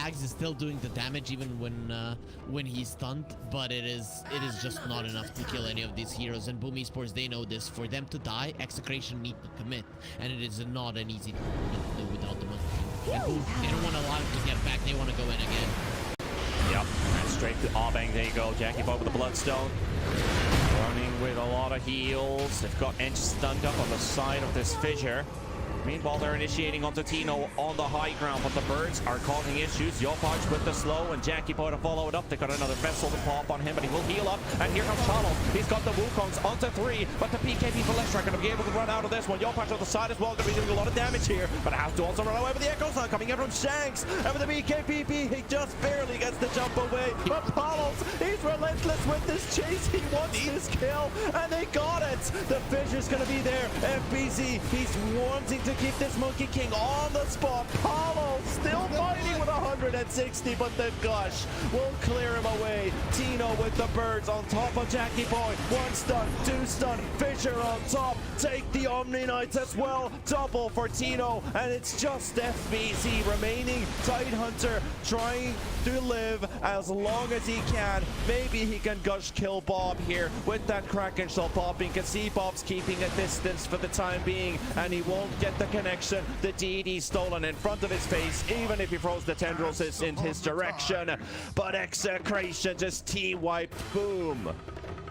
axe is still doing the damage even when he's stunned, but it is just not enough to kill any of these heroes. And Boom Esports, they know this. For them to die, Execration need to commit, and it is not an easy thing to do without the Monkey King. And Boom, they don't want to allow him to get back. They want to go in again. Yep, and straight to Abeng. There you go. Jackie Bob with the Bloodstone. Running with a lot of heals. They've got Ench stunned up on the side of this fissure. Meanwhile, they're initiating onto Tino on the high ground, but the birds are causing issues. Yopaj with the slow, and Jackie Boy to follow it up. They've got another vessel to pop on him, but he will heal up. And here comes Palos. He's got the Wukongs onto 3, but the PKP Valestra are going to be able to run out of this one. Yopaj on the side as well, going to be doing a lot of damage here, but has to also run away with the Echoes now coming in from Shanks. And with the BKPP, he just barely gets the jump away. But Palos, he's relentless with this chase. He wants this kill, and they got it. The Fissure's going to be there. FBZ, he's wanting to keep this Monkey King on the spot. Paulo still fighting with 160, but the Gush will clear him away. Tino with the birds on top of Jackie Boy. 1 stun, 2 stun, Fissure on top. Take the Omni Knights as well. Double for Tino, and it's just FBZ remaining. Tidehunter trying to live as long as he can. Maybe he can Gush kill Bob here with that Kraken shell popping. Can see Bob's keeping a distance for the time being, and he won't get the connection. The DD stolen in front of his face, even if he throws the tendrils in his direction. But Execration just T-wipe. Boom.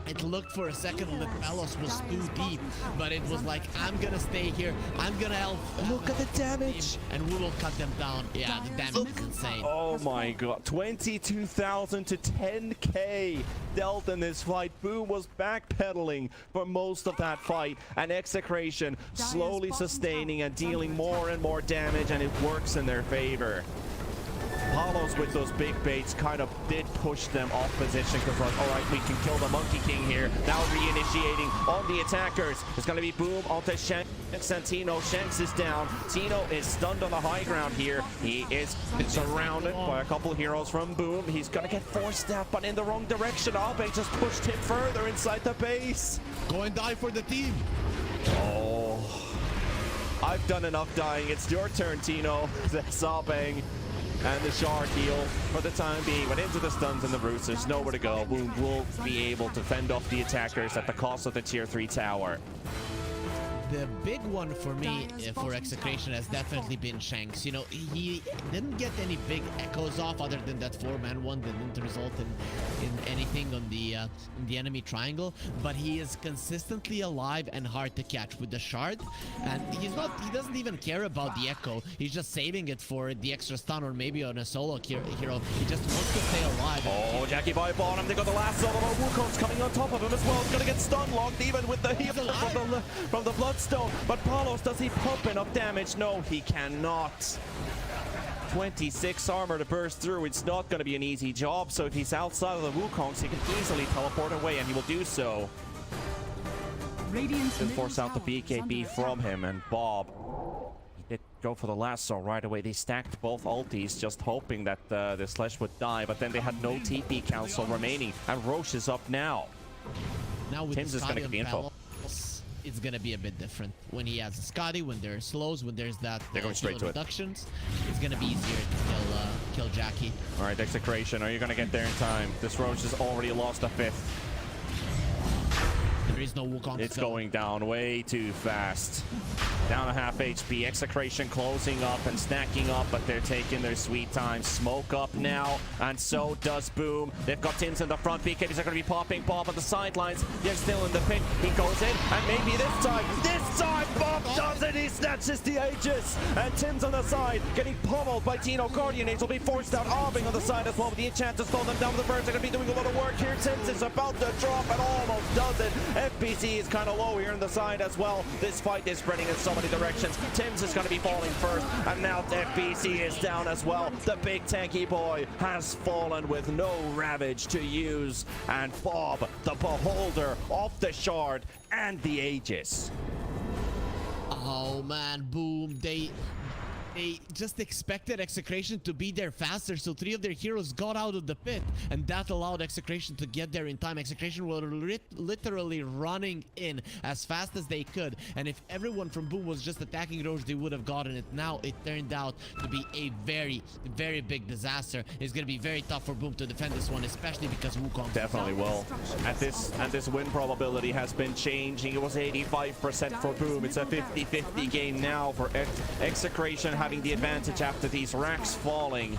It looked for a second that Palos was too deep, but it was like, I'm gonna stay here, I'm gonna help. Look at the damage. And we will cut them down. Yeah, the damage is insane. Oh my god. 22,000 to 10k dealt in this fight. Boom was backpedaling for most of that fight, and Execration slowly sustaining and dealing more and more damage, and it works in their favor. Palos with those big baits kind of did push them off position because like, all right, we can kill the Monkey King here. Now reinitiating on the attackers. It's going to be Boom onto Shanks and Tino. Shanks is down. Tino is stunned on the high ground here. He is surrounded by a couple of heroes from Boom. He's going to get forced out, but in the wrong direction. Abe just pushed him further inside the base. Go and die for the team. Oh, I've done enough dying. It's your turn, Tino. That's Abeng. And the shard heal for the time being, but into the stuns and the roots, there's nowhere to go. Boom will be able to fend off the attackers at the cost of the tier 3 tower. The big one for me for Execration has definitely been Shanks. You know, he didn't get any big echoes off other than that 4-man one that didn't result in anything on the enemy triangle, but he is consistently alive and hard to catch with the shard, and he doesn't even care about the echo. He's just saving it for the extra stun or maybe on a solo hero. He just wants to stay alive. Oh, Jackie by bottom. They got the last solo. Wukong's coming on top of him as well. He's gonna get stun locked even with the heal from the blood stone. But Palos, does he pump enough damage? No, he cannot. 26 armor to burst through. It's not going to be an easy job. So if he's outside of the Wukongs, he can easily teleport away, and he will do so. He'll force out the BKB from him, and Bob, he did go for the lasso right away. They stacked both ultis, just hoping that the Slash would die, but then they had no TP council remaining, and Roche is up now. Now with Tim's is going to get the info. It's gonna be a bit different when he has a Scotty, when there's slows, when there's that they're going straight to reductions. It's gonna be easier to kill Jackie. All right, Execration, are you gonna get there in time? This Roach has already lost a 5th. There is no Wukong. It's going down way too fast. Down a half HP. Execration closing up and stacking up, but they're taking their sweet time. Smoke up now, and so does Boom. They've got Tims in the front. BKBs are going to be popping. Bob on the sidelines. They're still in the pit. He goes in, and maybe this time Bob does it. He snatches the Aegis, and Tim's on the side, getting pummeled by Tino. Guardian Age will be forced out. Arbing on the side as well, with the enchant to slow them down. The birds are going to be doing a lot of work here. Tims is about to drop and almost does it. FBC is kind of low here on the side as well. This fight is spreading in so many directions. Tims is going to be falling first, and now FBC is down as well. The big tanky boy has fallen with no ravage to use, and Bob, the beholder of the shard and the Aegis. Oh man, boom. They just expected Execration to be there faster, so 3 of their heroes got out of the pit, and that allowed Execration to get there in time. Execration were literally running in as fast as they could, and if everyone from Boom was just attacking Roche, they would have gotten it. Now it turned out to be a very, very big disaster. It's going to be very tough for Boom to defend this one, especially because Wukong Definitely will. And this win probability has been changing. It was 85% for Boom. It's a 50-50 game now for Execration, having the advantage after these racks falling.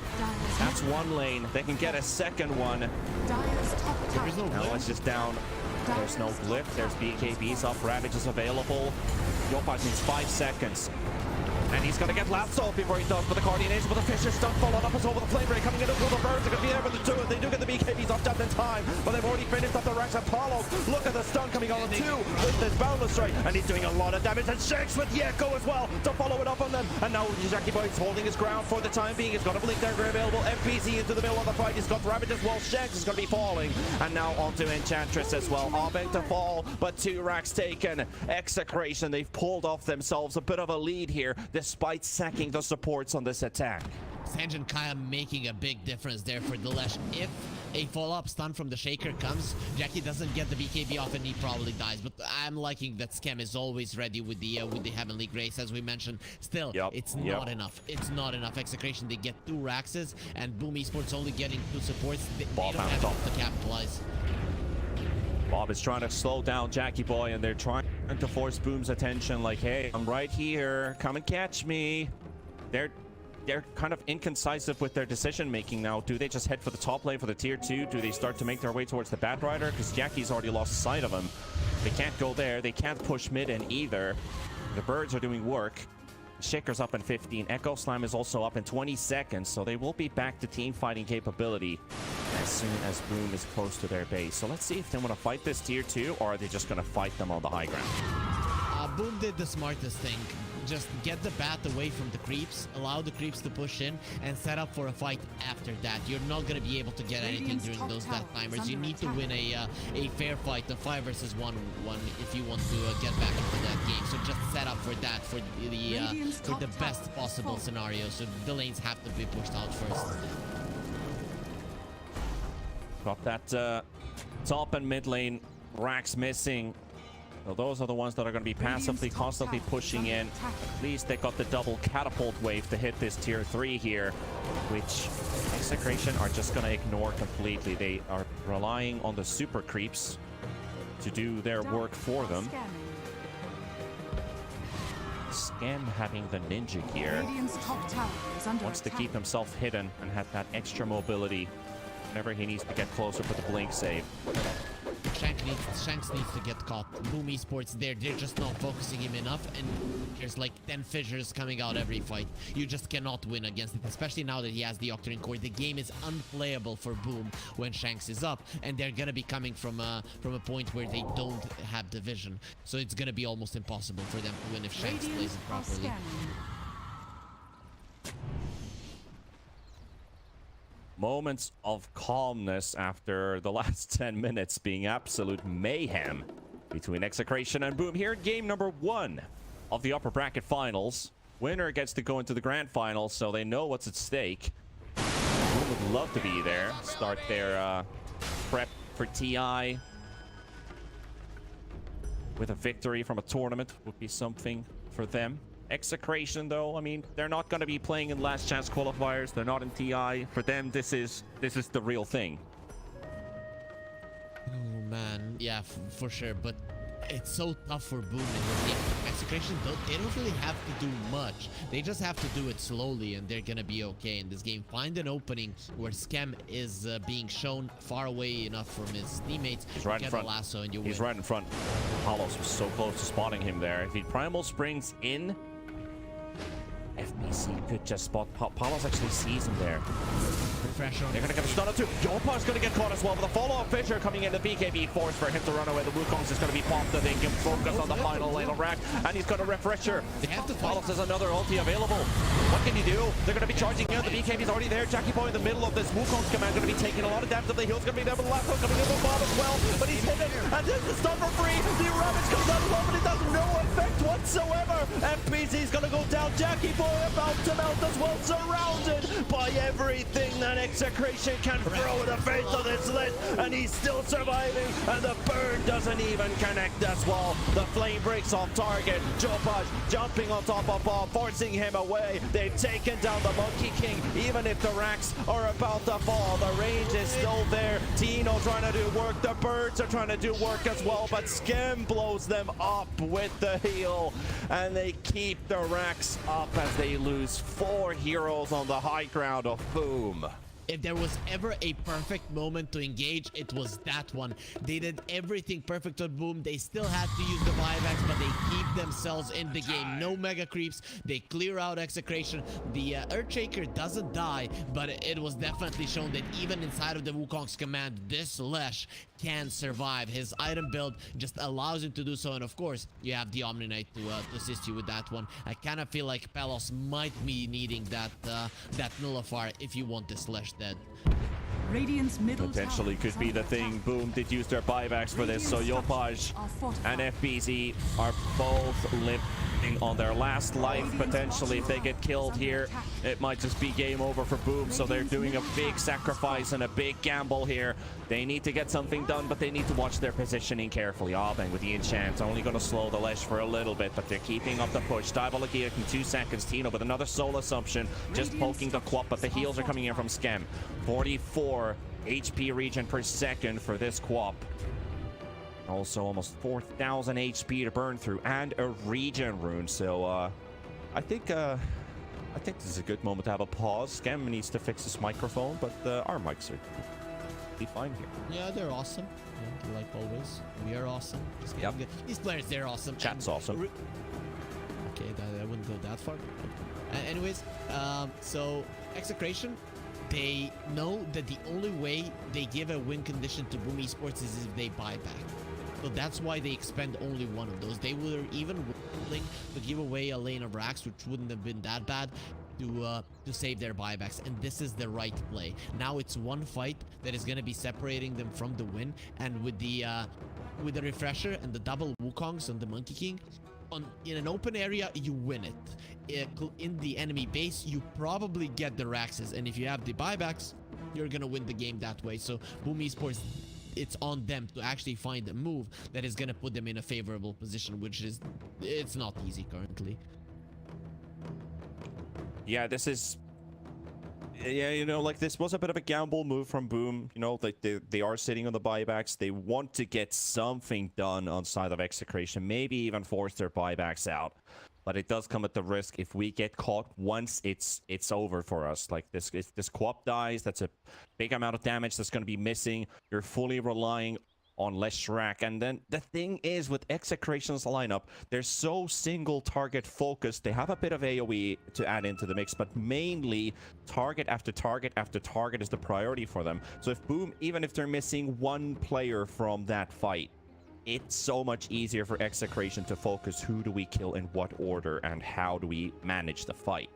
That's one lane. They can get a second one. There's no Now it's just down. There's no glyph. There's BKBs up. Ravage is available. Yopash needs 5 seconds. And he's going to get last off before he does, but the coordination with the Fisher stuff followed up as over the flame ray coming into the birds are going to be there for the 2, and they do get the BKBs off just in time, but they've already finished up the racks. Apollo, look at the stun coming on 2 with this boundless strike, and he's doing a lot of damage, and Shanks with the echo as well to follow it up on them. And now Jackie Boy is holding his ground for the time being. He's got a blink dagger available. FPC into the middle of the fight. He's got Ravage as well. Shanks is going to be falling, and now onto Enchantress as well. Abeng to fall, but 2 racks taken. Execration, they've pulled off themselves a bit of a lead here despite sacking the supports on this attack. Sanj and Kaya making a big difference there for Delesh. If a follow-up stun from the Shaker comes, Jackie doesn't get the BKB off and he probably dies. But I'm liking that Scam is always ready with the Heavenly Grace, as we mentioned. Still, it's not enough. It's not enough. Execration, they get 2 Raxes, and Boom Esports only getting 2 supports. They don't have enough to capitalize. Bob is trying to slow down Jackie Boy, and they're trying to force Boom's attention, like, hey, I'm right here, come and catch me. They're kind of incisive with their decision making now. Do they just head for the top lane for the tier 2? Do they start to make their way towards the Bat Rider? Because Jackie's already lost sight of him. They can't go there. They can't push mid in either. The birds are doing work. Shaker's up in 15. Echo Slam is also up in 20 seconds, so they will be back to team fighting capability as soon as Boom is close to their base. So let's see if they want to fight this tier 2, or are they just going to fight them on the high ground? Boom did the smartest thing. Just get the bat away from the creeps, allow the creeps to push in, and set up for a fight after that. You're not going to be able to get anything during those bat timers. You need to win a fair fight, a 5 versus 1 if you want to get back into that game. So just set up for that, for the best possible scenario. So the lanes have to be pushed out first. Got that top and mid lane racks missing. So those are the ones that are going to be passively, constantly pushing in. At least they got the double catapult wave to hit this tier 3 here, which Execration are just going to ignore completely. They are relying on the super creeps to do their work for them. Scam having the ninja gear wants to keep himself hidden and have that extra mobility whenever he needs to get closer for the blink save. Shanks needs to get caught. Boom Esports, they're just not focusing him enough, and there's like 10 fissures coming out every fight. You just cannot win against it, especially now that he has the Octarine Core. The game is unplayable for Boom when Shanks is up, and they're gonna be coming from a point where they don't have the vision. So it's gonna be almost impossible for them to win if Shanks plays it properly. Moments of calmness after the last 10 minutes being absolute mayhem between Execration and Boom here in game number 1 of the upper bracket finals. Winner gets to go into the grand finals, so they know what's at stake. Boom would love to be there, start their prep for TI with a victory from a tournament would be something for them. Execration, though, I mean, they're not going to be playing in last chance qualifiers. They're not in TI. For them, this is the real thing. Oh man, yeah, for sure. But it's so tough for Boom in this game. Execration, they don't really have to do much. They just have to do it slowly, and they're gonna be okay in this game. Find an opening where Scam is being shown far away enough from his teammates. He's right in front. Lasso and you He's win. right in front. Hollows was so close to spotting him there. If he Primal Springs in FBC could just spot. Palos actually sees him there. Refresh on. They're gonna get a stun on too. Yopa's gonna get caught as well, but the follow-up Fisher coming in. The BKB force for him to run away. The Wukong's is gonna be popped. They can focus on the final lane of rack, and he's got a refresher. They have to Palos has another ulti available. What can you do? They're gonna be charging in. The BKB's already there. Jackie Boy in the middle of this Wukong's command gonna be taking a lot of damage up the hills. Gonna be there with the last one coming in the bottom as well, but he's hit it, and there's the stun for free. The Ravage comes out as well, but it does no effect whatsoever. FBC's gonna go down. Jackie Boy about to melt as well, surrounded by everything that Execration can throw in the face of this list, and he's still surviving, and the burn doesn't even connect as well. The flame breaks off target. Jopaj jumping on top of Bob, forcing him away. They've taken down the Monkey King, even if the racks are about to fall. The range is still there. Tino trying to do work. The birds are trying to do work as well, but Skem blows them up with the heal, and they keep the racks up as they lose 4 heroes on the high ground of Boom. If there was ever a perfect moment to engage, it was that one. They did everything perfect on Boom. They still had to use the buybacks, but they keep themselves in the game. No mega creeps. They clear out Execration. The Earthshaker doesn't die, but it was definitely shown that even inside of the Wukong's command, this Lesh can survive. His item build just allows him to do so, and of course, you have the Omni Knight to assist you with that one. I kind of feel like Palos might be needing that nullifier if you want this Lesh dead. Radiant's middle Potentially tower could be the thing. Boom did use their buybacks for this, so Yopaj and FBZ are both living on their last life. Potentially, if they get killed here, it might just be game over for Boom, so they're doing a big sacrifice and a big gamble here. They need to get something done, but they need to watch their positioning carefully. Aubang with the enchant, only going to slow the Lesh for a little bit, but they're keeping up the push. Diabolic in 2 seconds. Tino with another soul assumption, just poking the Quap, but the heals are coming in from Skem. 44 HP regen per second for this Quap. Also almost 4,000 HP to burn through, and a regen rune. So I think this is a good moment to have a pause. Skem needs to fix his microphone, but our mics are be fine here. Yeah, they're awesome. Yeah, like always, we are awesome. Yep. These players, they're awesome. Chat's awesome. Okay, I wouldn't go that far. Anyways, so Execration, they know that the only way they give a win condition to Boom Esports is if they buy back. So that's why they expend only one of those. They were even willing to give away a lane of racks, which wouldn't have been that bad, to save their buybacks, and this is the right play. Now it's one fight that is going to be separating them from the win, and with the refresher and the double Wukongs on the Monkey King, in an open area, you win it. In the enemy base, you probably get the Raxes, and if you have the buybacks, you're gonna win the game that way. So Boom Esports, it's on them to actually find a move that is gonna put them in a favorable position, which is, it's not easy currently. Yeah, this is... Yeah, you know, like, this was a bit of a gamble move from Boom. You know, like, they are sitting on the buybacks. They want to get something done on side of Execration. Maybe even force their buybacks out. But it does come at the risk. If we get caught once, it's over for us. Like, this Quap dies. That's a big amount of damage that's going to be missing. You're fully relying on Leshrac. And then the thing is, with Execration's lineup, they're so single target focused. They have a bit of AoE to add into the mix, but mainly target after target after target is the priority for them. So if Boom, even if they're missing one player from that fight, it's so much easier for Execration to focus who do we kill in what order and how do we manage the fight.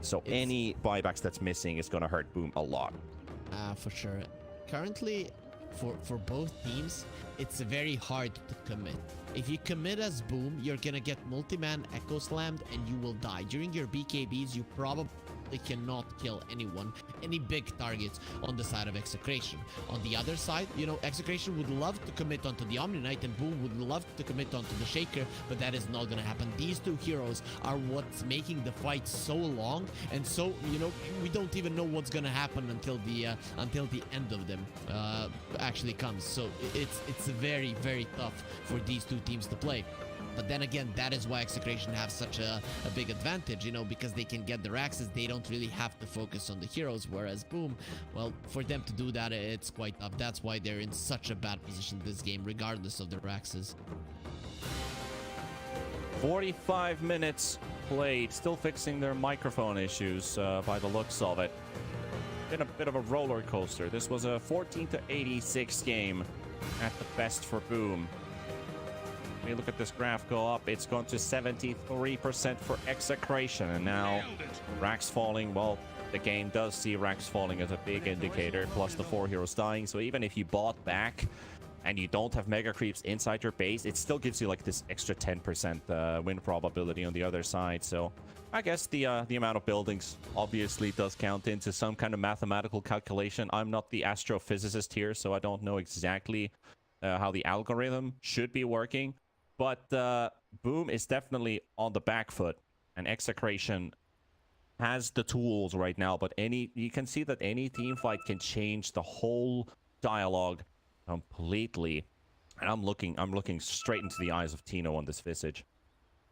So any buybacks that's missing is going to hurt Boom a lot. For sure. Currently, for both teams, it's very hard to commit. If you commit as Boom, you're gonna get multi-man echo slammed and you will die. During your BKBs, you probably cannot kill anyone, any big targets on the side of Execration. On the other side, you know, Execration would love to commit onto the Omni Knight, and Boom would love to commit onto the Shaker, but that is not gonna happen. These two heroes are what's making the fight so long, and so, you know, we don't even know what's gonna happen until the end of them actually comes. So it's very, very tough for these two teams to play. But then again, that is why Execration have such a big advantage, you know, because they can get their axes. They don't really have to focus on the heroes, whereas Boom, well, for them to do that, it's quite tough. That's why they're in such a bad position this game, regardless of their axes. 45 minutes played, still fixing their microphone issues by the looks of it. Been a bit of a roller coaster. This was a 14-86 game at the best for Boom. When you look at this graph go up, it's gone to 73% for Execration, and now racks falling. Well, the game does see racks falling as a big indicator, plus the 4 heroes dying. So even if you bought back and you don't have mega creeps inside your base, it still gives you like this extra 10% win probability on the other side. So I guess the amount of buildings obviously does count into some kind of mathematical calculation. I'm not the astrophysicist here, so I don't know exactly how the algorithm should be working. But Boom is definitely on the back foot, and Execration has the tools right now. But you can see that any team fight can change the whole dialogue completely. And I'm looking straight into the eyes of Tino on this Visage.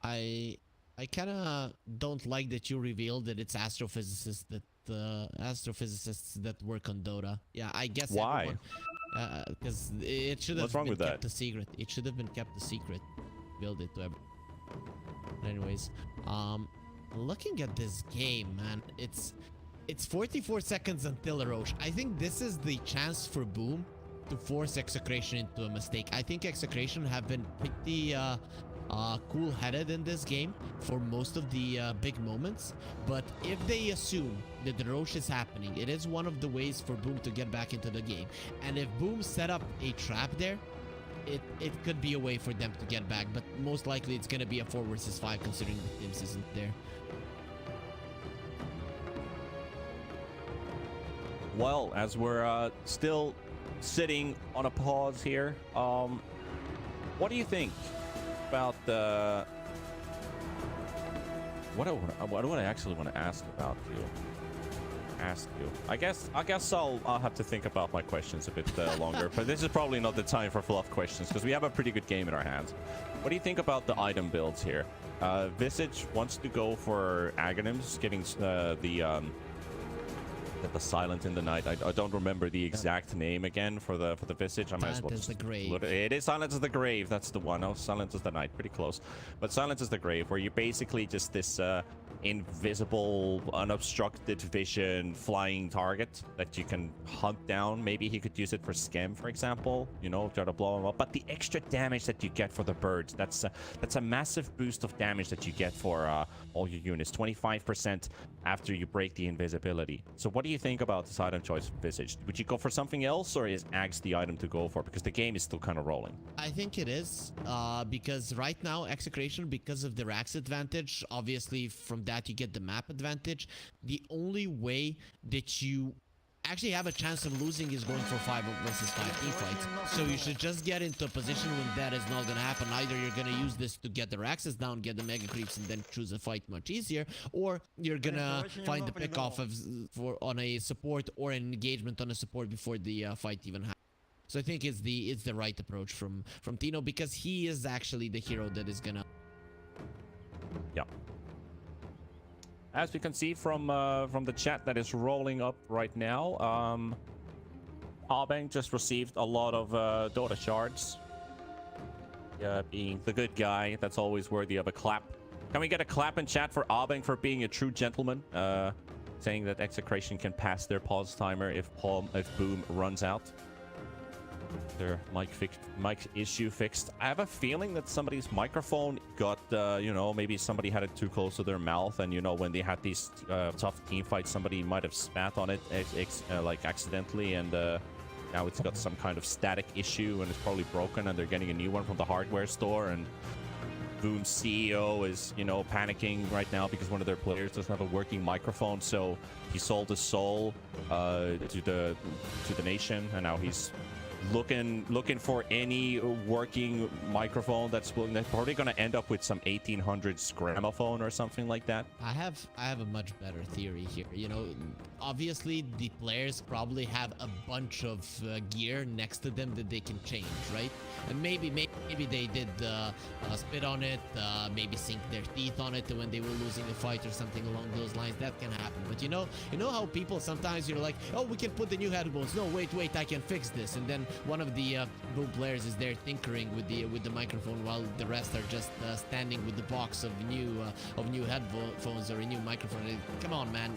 I kind of don't like that you revealed that it's astrophysicists that work on Dota. Yeah, I guess. Why? Because it should have What's wrong been with kept that? a secret. It should have been kept a secret. Build it to everyone. Anyways, looking at this game, man, it's 44 seconds until a Roche. I think this is the chance for Boom to force Execration into a mistake. I think Execration have been pretty cool-headed in this game for most of the big moments, but if they assume that the Roche is happening, it is one of the ways for Boom to get back into the game. And if Boom set up a trap there, it could be a way for them to get back, but most likely it's gonna be a 4 versus 5 considering the Tims isn't there. Well, as we're still sitting on a pause here, what do you think about the... What do I actually want to ask about you? I guess I'll have to think about my questions a bit longer. But this is probably not the time for fluff questions because we have a pretty good game in our hands. What do you think about the item builds here? Visage wants to go for Aghanims, getting the Silent in the Night. I don't remember the exact name again for the Visage. I might as well Silent as the Grave. It is Silent as the Grave. That's the one. Oh, Silent as the Night. Pretty close. But Silent as the Grave, where you basically just this invisible, unobstructed vision flying target that you can hunt down. Maybe he could use it for Scam, for example, you know, try to blow him up. But the extra damage that you get for the birds, that's a massive boost of damage that you get for all your units. 25% after you break the invisibility. So what do you think about this item choice Visage? Would you go for something else, or is Aghs the item to go for? Because the game is still kind of rolling. I think it is, because right now Execration, because of the Rax advantage, obviously from that you get the map advantage. The only way that you actually have a chance of losing is going for 5 versus 5 team fights. So you should just get into a position when that is not going to happen. Either you're going to use this to get the Raxes down, get the mega creeps, and then choose a fight much easier, or you're going to find the pick off on a support or an engagement on a support before the fight even happens. So I think it's the right approach from Tino, because he is actually the hero that is gonna... Yeah. As we can see from the chat that is rolling up right now, Abeng just received a lot of Dota shards. Being the good guy, that's always worthy of a clap. Can we get a clap in chat for Abeng for being a true gentleman? Saying that Execration can pass their pause timer if Boom runs out. Their mic issue fixed. I have a feeling that somebody's microphone got, you know, maybe somebody had it too close to their mouth, and you know, when they had these tough team fights, somebody might have spat on it like accidentally, and now it's got some kind of static issue and it's probably broken, and they're getting a new one from the hardware store. And Boom's CEO is, you know, panicking right now because one of their players doesn't have a working microphone, so he sold his soul to the nation, and now he's looking for any working microphone that's probably going to end up with some 1800s gramophone or something like that. I have a much better theory here. You know, obviously the players probably have a bunch of gear next to them that they can change, right? And maybe they did spit on it, maybe sink their teeth on it when they were losing the fight or something along those lines. That can happen. But you know how people sometimes you're like, oh, we can put the new headphones. No, wait, I can fix this. And then one of the Boom players is there tinkering with the microphone while the rest are just standing with the box of new headphones or a new microphone. Come on, man,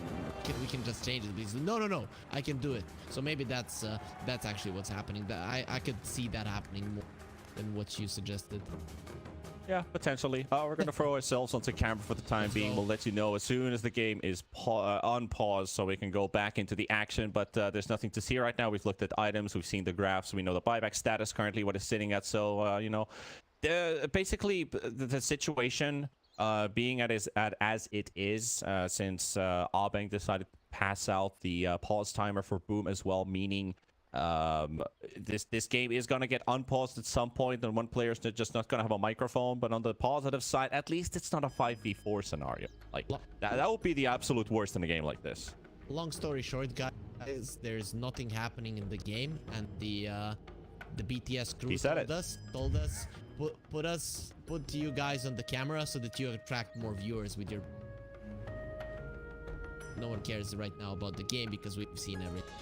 we can just change it. Please. No, I can do it. So maybe that's actually what's happening. I could see that happening more than what you suggested. Yeah, potentially. We're gonna throw ourselves onto camera for the time being. We'll let you know as soon as the game is on pause, so we can go back into the action. But there's nothing to see right now. We've looked at items, we've seen the graphs, we know the buyback status currently, what it's sitting at. So you know, basically the situation being as it is, since Abeng decided to pass out the pause timer for Boom as well, meaning this game is gonna get unpaused at some point, and one player's just not gonna have a microphone. But on the positive side, at least it's not a 5v4 scenario. Like that would be the absolute worst in a game like this. Long story short, guys, there's nothing happening in the game, and the BTS crew told us put you guys on the camera so that you attract more viewers with your. No one cares right now about the game because we've seen everything.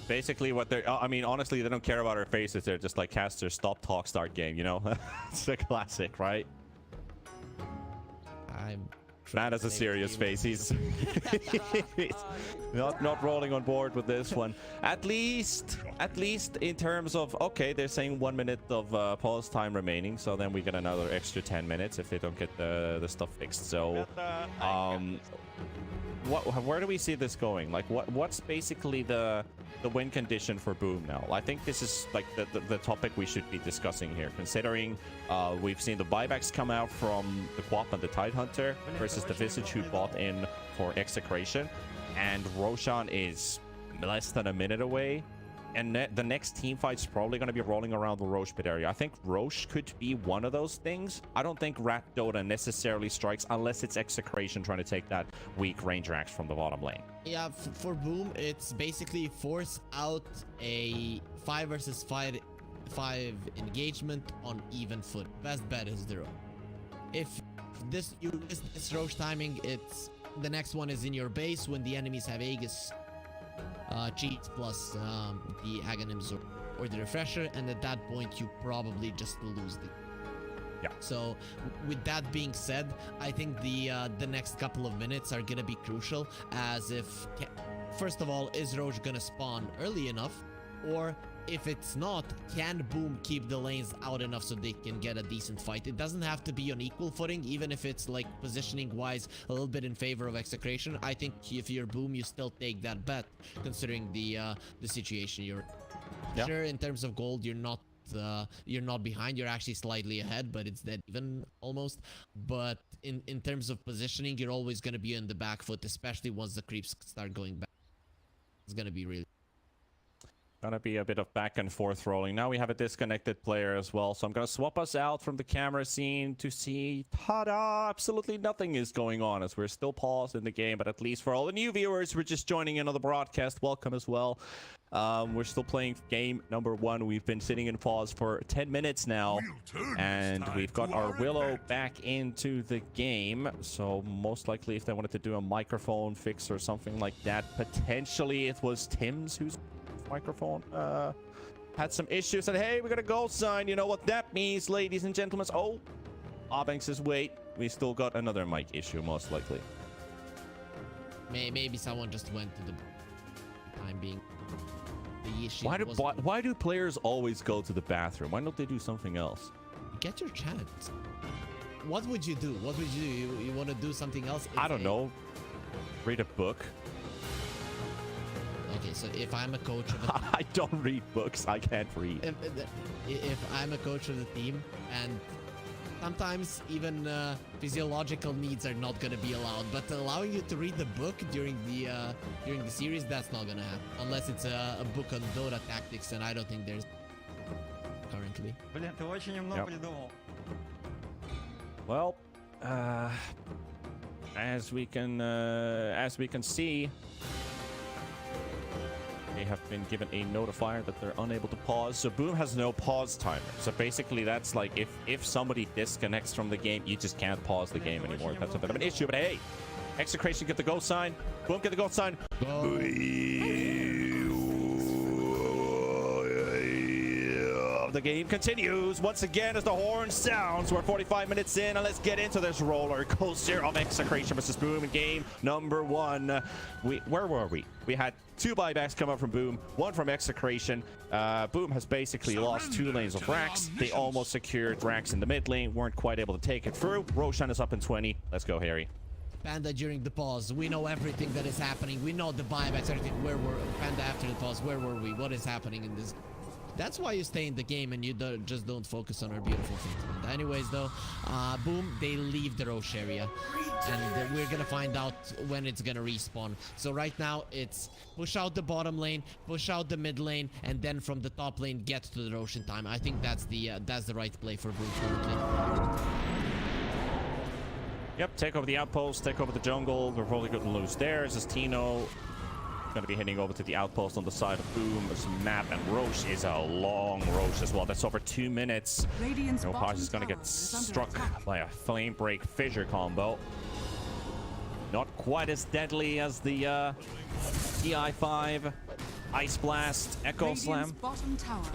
Basically, what they're, I mean, honestly, they don't care about our faces. They're just like, Caster, stop, talk, start game, you know? It's a classic, right? Matt has a serious face. He's not rolling on board with this one. At least in terms of, okay, they're saying 1 minute of pause time remaining, so then we get another extra 10 minutes if they don't get the stuff fixed. So where do we see this going? Like what's basically the win condition for Boom now? I think this is like the topic we should be discussing here, considering we've seen the buybacks come out from the Quap and the Tidehunter versus the Visage, who bought in for Execration, and Roshan is less than a minute away. And the next team fight's probably going to be rolling around the Roche pit area. I think Roche could be one of those things. I don't think Rat Dota necessarily strikes unless it's Execration trying to take that weak Ranger Axe from the bottom lane. Yeah, for Boom, it's basically force out a 5 versus 5 engagement on even foot. Best bet is 0. If you miss this Roche timing, it's the next one is in your base when the enemies have Aegis cheats plus the Aghanims or the Refresher, and at that point you probably just lose the. Yeah. So with that being said, I think the next couple of minutes are gonna be crucial, as if first of all, is Roche gonna spawn early enough, or if it's not, can Boom keep the lanes out enough so they can get a decent fight? It doesn't have to be on equal footing, even if it's like positioning wise a little bit in favor of Execration. I think if you're Boom, you still take that bet, considering the situation you're. Yeah. Sure, in terms of gold, you're not behind, you're actually slightly ahead, but it's dead even almost. But in terms of positioning, you're always going to be on the back foot, especially once the creeps start going back. It's going to be really gonna be a bit of back and forth rolling. Now we have a disconnected player as well, so I'm gonna swap us out from the camera scene to see, ta-da, absolutely nothing is going on as we're still paused in the game. But at least for all the new viewers who are just joining in on the broadcast, welcome as well. We're still playing game number 1. We've been sitting in pause for 10 minutes now, and we've got our Willow back into the game. So most likely, if they wanted to do a microphone fix or something like that, potentially it was Tim's who's microphone had some issues, and hey, we got a goal sign. You know what that means, ladies and gentlemen. Oh, Abeng says wait, we still got another mic issue, most likely. Maybe someone just went to the time being the issue. Why do players always go to the bathroom? Why don't they do something else? Get your chance. What would you do? What would you do? You want to do something else? I don't know. Read a book. Okay, so if I'm a coach of a team, I don't read books. I can't read. If I'm a coach of the team, and sometimes even physiological needs are not going to be allowed, but allowing you to read the book during the series, that's not going to happen unless it's a book on Dota tactics, and I don't think there's currently. Yep. Well, as we can see, They have been given a notifier that they're unable to pause. So Boom has no pause timer. So basically that's like if somebody disconnects from the game, you just can't pause the game anymore. That's a bit of an issue. But hey, Execration get the go sign. Boom get the go sign. The game continues once again as the horn sounds. We're 45 minutes in, and let's get into this roller coaster of Execration versus Boom in game number 1. Where were we? We had 2 buybacks come up from Boom, 1 from Execration. Boom has basically lost 2 lanes of racks. They almost secured racks in the mid lane, weren't quite able to take it through. Roshan is up in 20. Let's go, Harry. Panda during the pause. We know everything that is happening. We know the buybacks, everything. Where were Panda after the pause? Where were we? What is happening in this? That's why you stay in the game and you just don't focus on our beautiful things. Anyways, though, Boom, they leave the Roche area. And we're going to find out when it's going to respawn. So right now, it's push out the bottom lane, push out the mid lane, and then from the top lane, get to the Roche in time. I think that's the right play for Boom currently. Yep, take over the outpost, take over the jungle. We're probably going to lose theirs as Tino going to be heading over to the outpost on the side of Boom. There's map, and Roche is a long Roche as well. That's over 2 minutes. Opage is going to get struck by a flame break fissure combo. Not quite as deadly as the TI5 Ice Blast Echo Slam.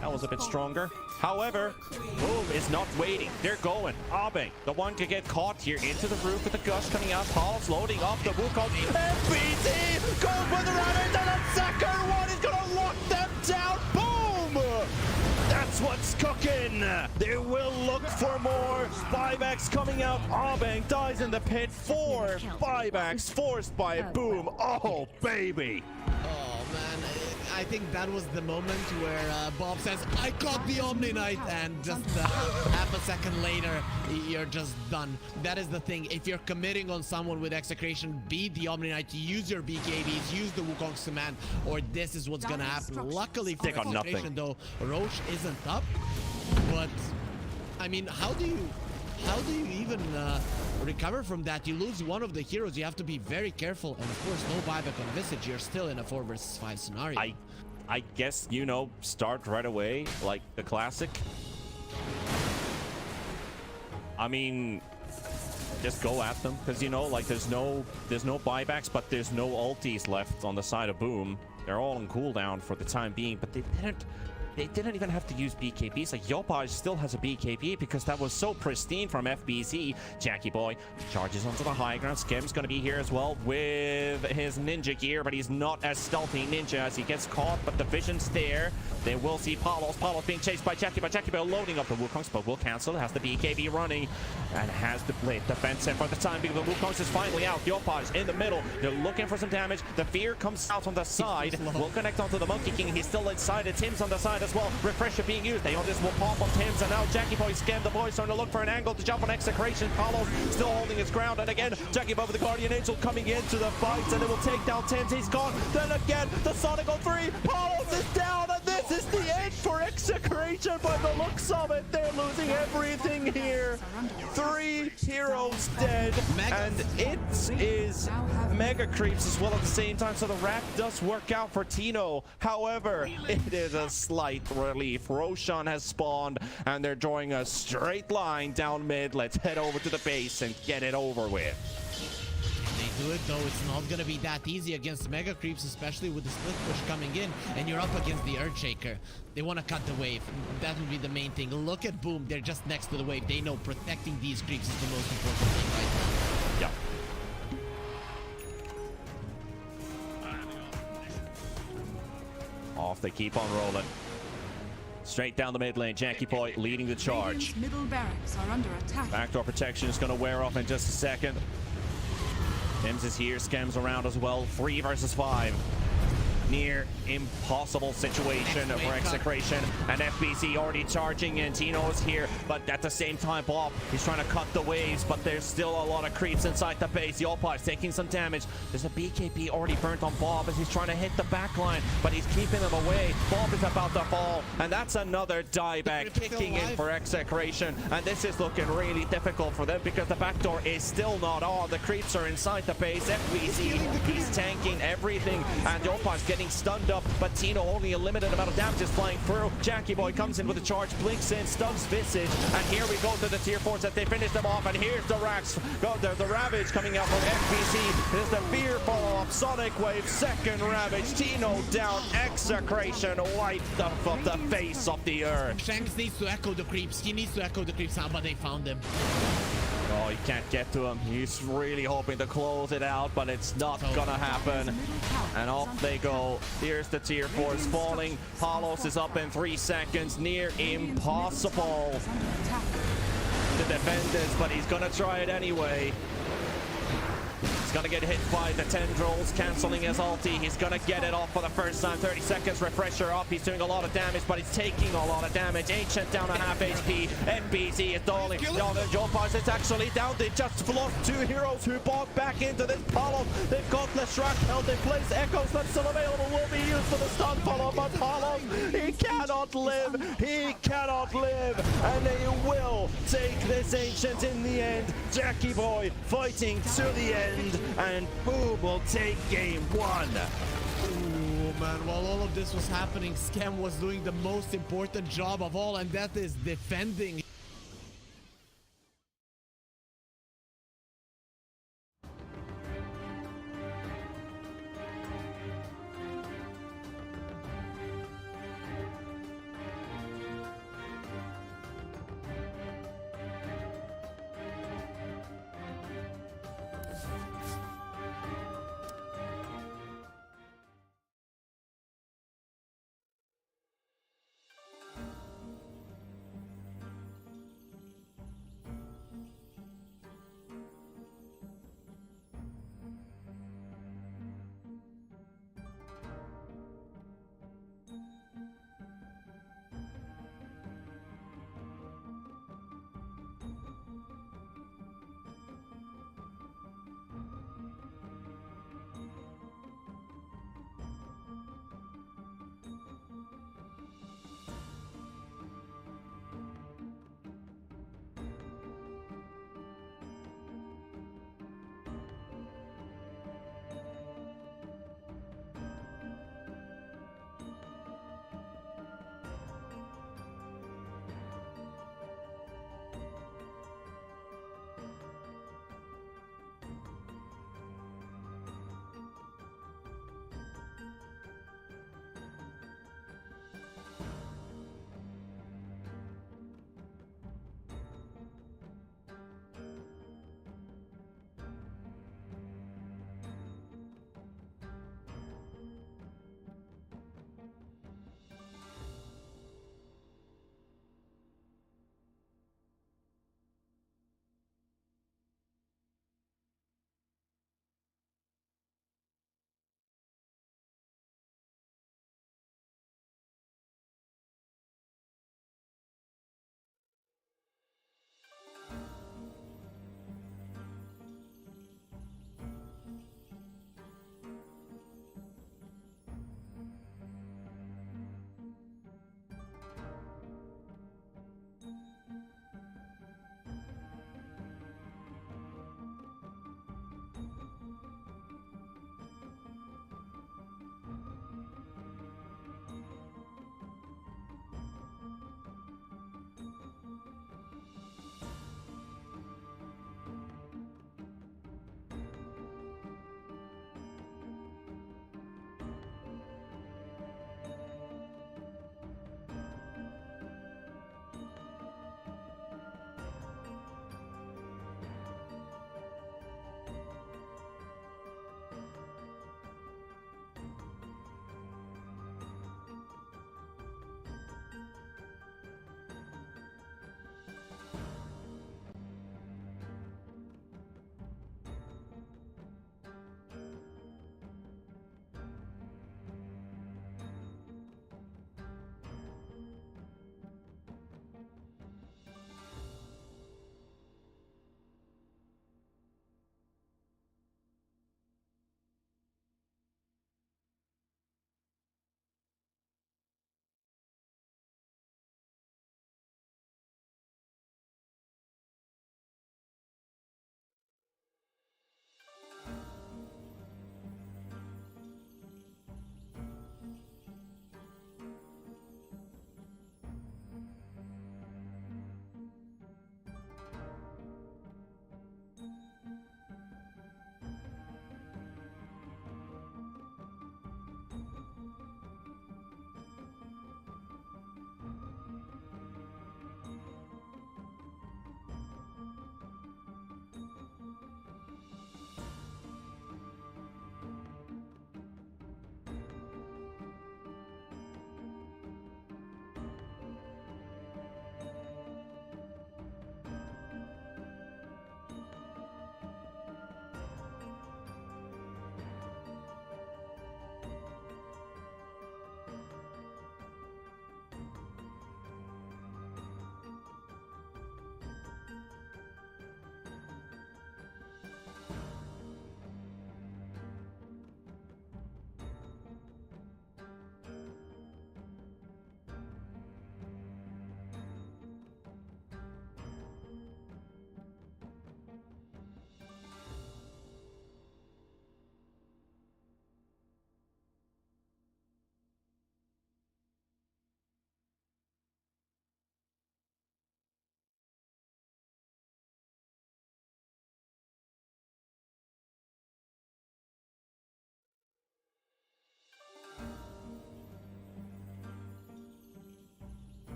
That was a bit stronger. However, Boom is not waiting. They're going. Abeng, the one to get caught here into the roof with the gush coming out. Paul's loading up the Wukong. FBT goes with the runner to the second one. He's going to lock them down. Boom! That's what's cooking. They will look for more buybacks coming out. Abeng dies in the pit. 4 buybacks forced by Boom. Oh, baby. Oh, man. I think that was the moment where Bob says, I got the Omni Knight, and just half a second later, you're just done. That is the thing. If you're committing on someone with Execration, be the Omni Knight, use your BKBs, use the Wukong's command, or this is what's gonna happen. Luckily for Execration, though, Roche isn't up, but, I mean, how do you even recover from that? You lose one of the heroes. You have to be very careful. And of course, no buyback on Visage. You're still in a 4 versus 5 scenario. I guess, you know, start right away like the classic. I mean, just go at them, because, you know, like there's no buybacks, but there's no ultis left on the side of Boom. They're all on cooldown for the time being, but they didn't even have to use BKBs. Like, Yopaj still has a BKB because that was so pristine from FBZ. Jackie Boy charges onto the high ground. Skim's going to be here as well with his ninja gear, but he's not as stealthy ninja as he gets caught, but the vision's there. They will see Palos. Palos being chased by Jackie Boy loading up the Wukongs, but will cancel. Has the BKB running and has the blade defensive for the time being. The Wukongs is finally out. Yopaj in the middle. They're looking for some damage. The fear comes out on the side. Will connect onto the Monkey King. He's still inside it. Tim's on the side as well. Refresher being used. They all just will pop on Tim's, and now Jackie Boy scammed the boys, starting to look for an angle to jump on Execration. Palos still holding his ground, and again Jackie Boy with the Guardian Angel coming into the fights, and it will take down Tim's. He's gone. Then again the Sonic on 3. Palos is down, and this is the end for Execration. By the looks of it, they're losing everything here. 3 heroes dead, and it is mega creeps as well at the same time, so the rack does work out for Tino. However, it is a slight relief. Roshan has spawned, and they're drawing a straight line down mid. Let's head over to the base and get it over with. They do it, though. It's not gonna be that easy against mega creeps, especially with the split push coming in, and you're up against the Earthshaker. They want to cut the wave. That would be the main thing. Look at Boom. They're just next to the wave. They know protecting these creeps is the most important thing right now. Yeah. Off they keep on rolling. Straight down the mid lane. Jackie Boy leading the charge. Middle barracks are under attack. Backdoor protection is going to wear off in just a second. Tim's is here. Scams around as well. 3 versus 5. Near impossible situation for Execration, and FBC already charging in. Tino's here, but at the same time Bob, he's trying to cut the waves, but there's still a lot of creeps inside the base. Yopaj taking some damage. There's a BKB already burnt on Bob as he's trying to hit the back line, but he's keeping them away. Bob is about to fall, and that's another dieback kicking in for Execration, and this is looking really difficult for them because the backdoor is still not on. The creeps are inside the base. FBC, he's tanking everything, and Yopaj getting getting stunned up, but Tino only a limited amount of damage is flying through. Jackie Boy comes in with a charge, blinks in, stuns Visage, and here we go to the tier 4s that they finish them off, and here's the Rax, the Ravage coming out from FBC. There's the Fear follow-up, Sonic Wave, second Ravage, Tino down, Execration wiped off the face of the earth. Shanks needs to echo the creeps. He needs to echo the creeps. How about they found him? Oh, he can't get to him. He's really hoping to close it out, but it's not gonna happen. And off they go. Here's the tier 4s falling. Palos is up in 3 seconds. Near impossible to defend this, but he's gonna try it anyway. He's gonna get hit by the tendrils, canceling his ulti. He's gonna get it off for the first time. 30 seconds, refresher up. He's doing a lot of damage, but he's taking a lot of damage. Ancient down a half HP. NBC is dolling. Joe Pars is actually down. They just lost 2 heroes who bought back into this Paulo. They've got Leshrac held in place. Echoes that's still available will be used for the stun follow, but Paulo, he cannot live. He cannot live. And they will take this Ancient in the end. Jackie Boy fighting to the end. And Boom will take game 1. Oh man, while all of this was happening, Scam was doing the most important job of all, and that is defending.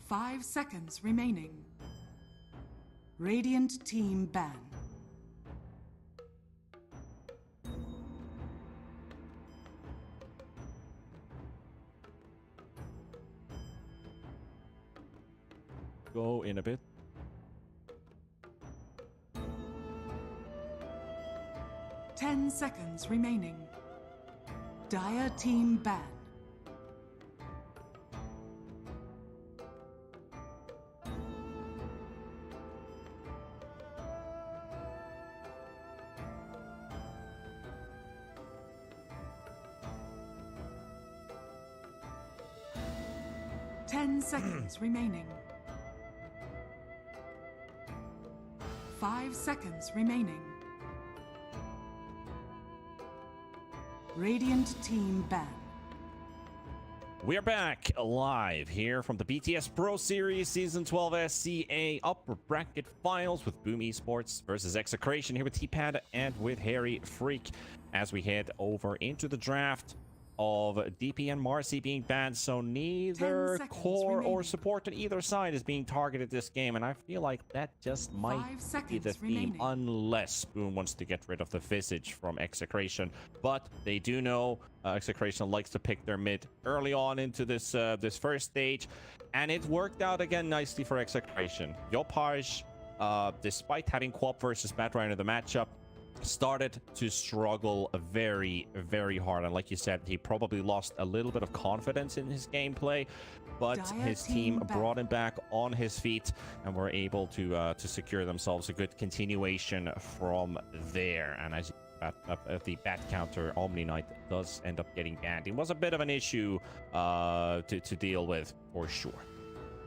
5 seconds remaining. Radiant team ban. Go in a bit. Ten seconds remaining. Dire team ban. Ten seconds remaining. 5 seconds remaining. Radiant team ban. We're back live here from the BTS Pro Series Season 12 SCA Upper Bracket Finals with Boom Esports versus Execration here with T-Pad and with Harry Freak as we head over into the draft of DP and Marcy being banned, so neither core or support on either side is being targeted this game, and I feel like that just might be the theme unless Boom wants to get rid of the Visage from Execration. But they do know Execration likes to pick their mid early on into this this first stage, and it worked out again nicely for Execration. Yopaj, despite having Quap versus Batrider in the matchup, started to struggle very, very hard, and like you said, he probably lost a little bit of confidence in his gameplay, but his team brought him back on his feet and were able to secure themselves a good continuation from there. And as the bat counter, Omni Knight does end up getting banned. It was a bit of an issue to deal with for sure.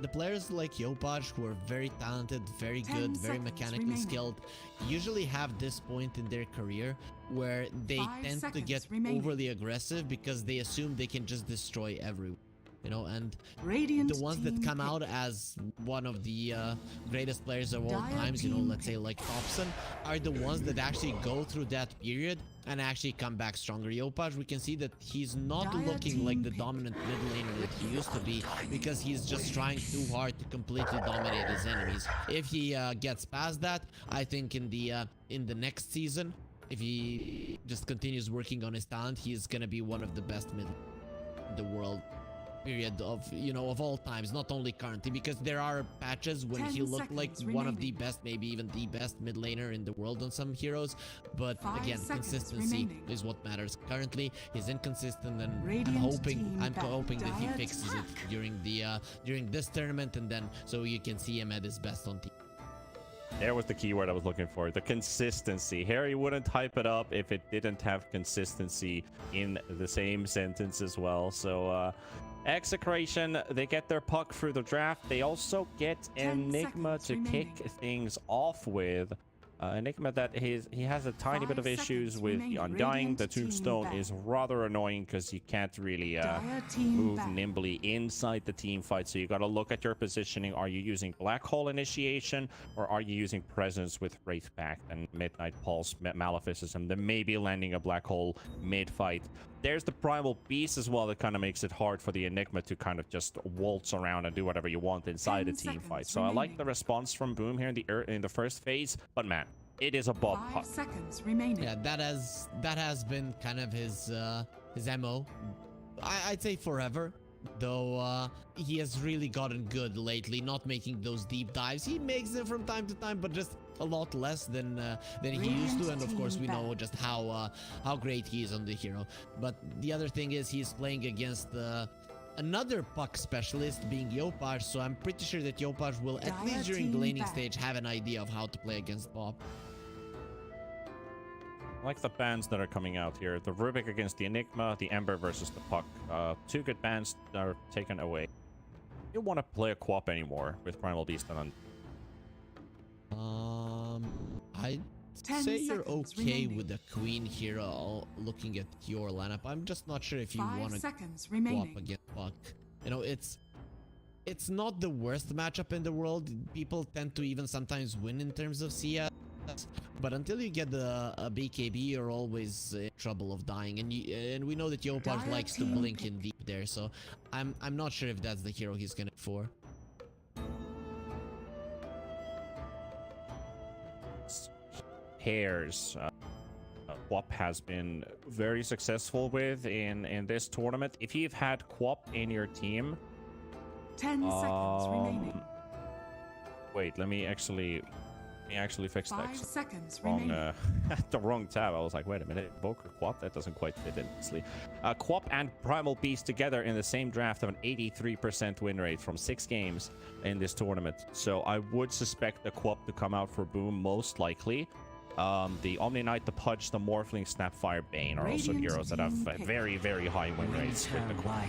The players like Yopaj, who are very talented, very good, very mechanically skilled, usually have this point in their career where they tend to get overly aggressive because they assume they can just destroy everyone. You know, and the ones that come out as one of the greatest players of all times, you know, let's say like Thompson, are the ones that actually go through that period and actually come back stronger. Yopaj, we can see that he's not looking like the dominant mid laner that he used to be because he's just trying too hard to completely dominate his enemies. If he gets past that, I think in the next season, if he just continues working on his talent, he's gonna be one of the best mid in the world. Period of, you know, of all times, not only currently, because there are patches when he looked like one of the best, maybe even the best mid laner in the world on some heroes, but again, consistency is what matters. Currently he's inconsistent, and I'm hoping that he fixes it during this tournament, and then so you can see him at his best on team. There was the keyword I was looking for, the consistency. Harry wouldn't type it up if it didn't have consistency in the same sentence as well. So Execration, they get their puck through the draft. They also get Enigma to kick things off with. Enigma that he has a tiny bit of issues with the Undying. The Tombstone is rather annoying because you can't really move nimbly inside the team fight. So you got to look at your positioning. Are you using Black Hole Initiation, or are you using Presence with Wraith Pact and Midnight Pulse Maleficism? Then maybe landing a Black Hole mid-fight. There's the Primal Beast as well that kind of makes it hard for the Enigma to kind of just waltz around and do whatever you want inside a team fight. So I like the response from Boom here in the first phase, but man, it is a bob puck. 5 seconds remaining. Yeah, that has been kind of his MO. I'd say forever. Though he has really gotten good lately, not making those deep dives. He makes them from time to time, but just a lot less than he used to. And of course, we know just how great he is on the hero. But the other thing is he's playing against another puck specialist, being Yopaj. So I'm pretty sure that Yopaj will, at least during the laning stage, have an idea of how to play against Bob. I like the bans that are coming out here. The Rubik against the Enigma, the Ember versus the Puck. Two good bans are taken away. You don't want to play a Quap anymore with Primal Beast and I'd say you're okay with the Queen here, looking at your lineup. I'm just not sure if you want to Quap against Puck. You know, it's not the worst matchup in the world. People tend to even sometimes win in terms of CS. But until you get a BKB, you're always in trouble of dying, and we know that Yopaj likes to blink in deep there, so I'm not sure if that's the hero he's gonna for. pairs Quap has been very successful with in this tournament. If you've had Quap in your team, 10 seconds remaining. wait, let me actually fix 5 that. seconds Wrong, remaining. the wrong tab. I was like, wait a minute, Evoker Quap? That doesn't quite fit in nicely. Quap and Primal Beast together in the same draft have an 83% win rate from 6 games in this tournament. So I would suspect the Quap to come out for Boom most likely. The Omni Knight, the Pudge, the Morphling, Snapfire, Bane are also Radiant heroes that have team pick. very, very high win rates with the Quap.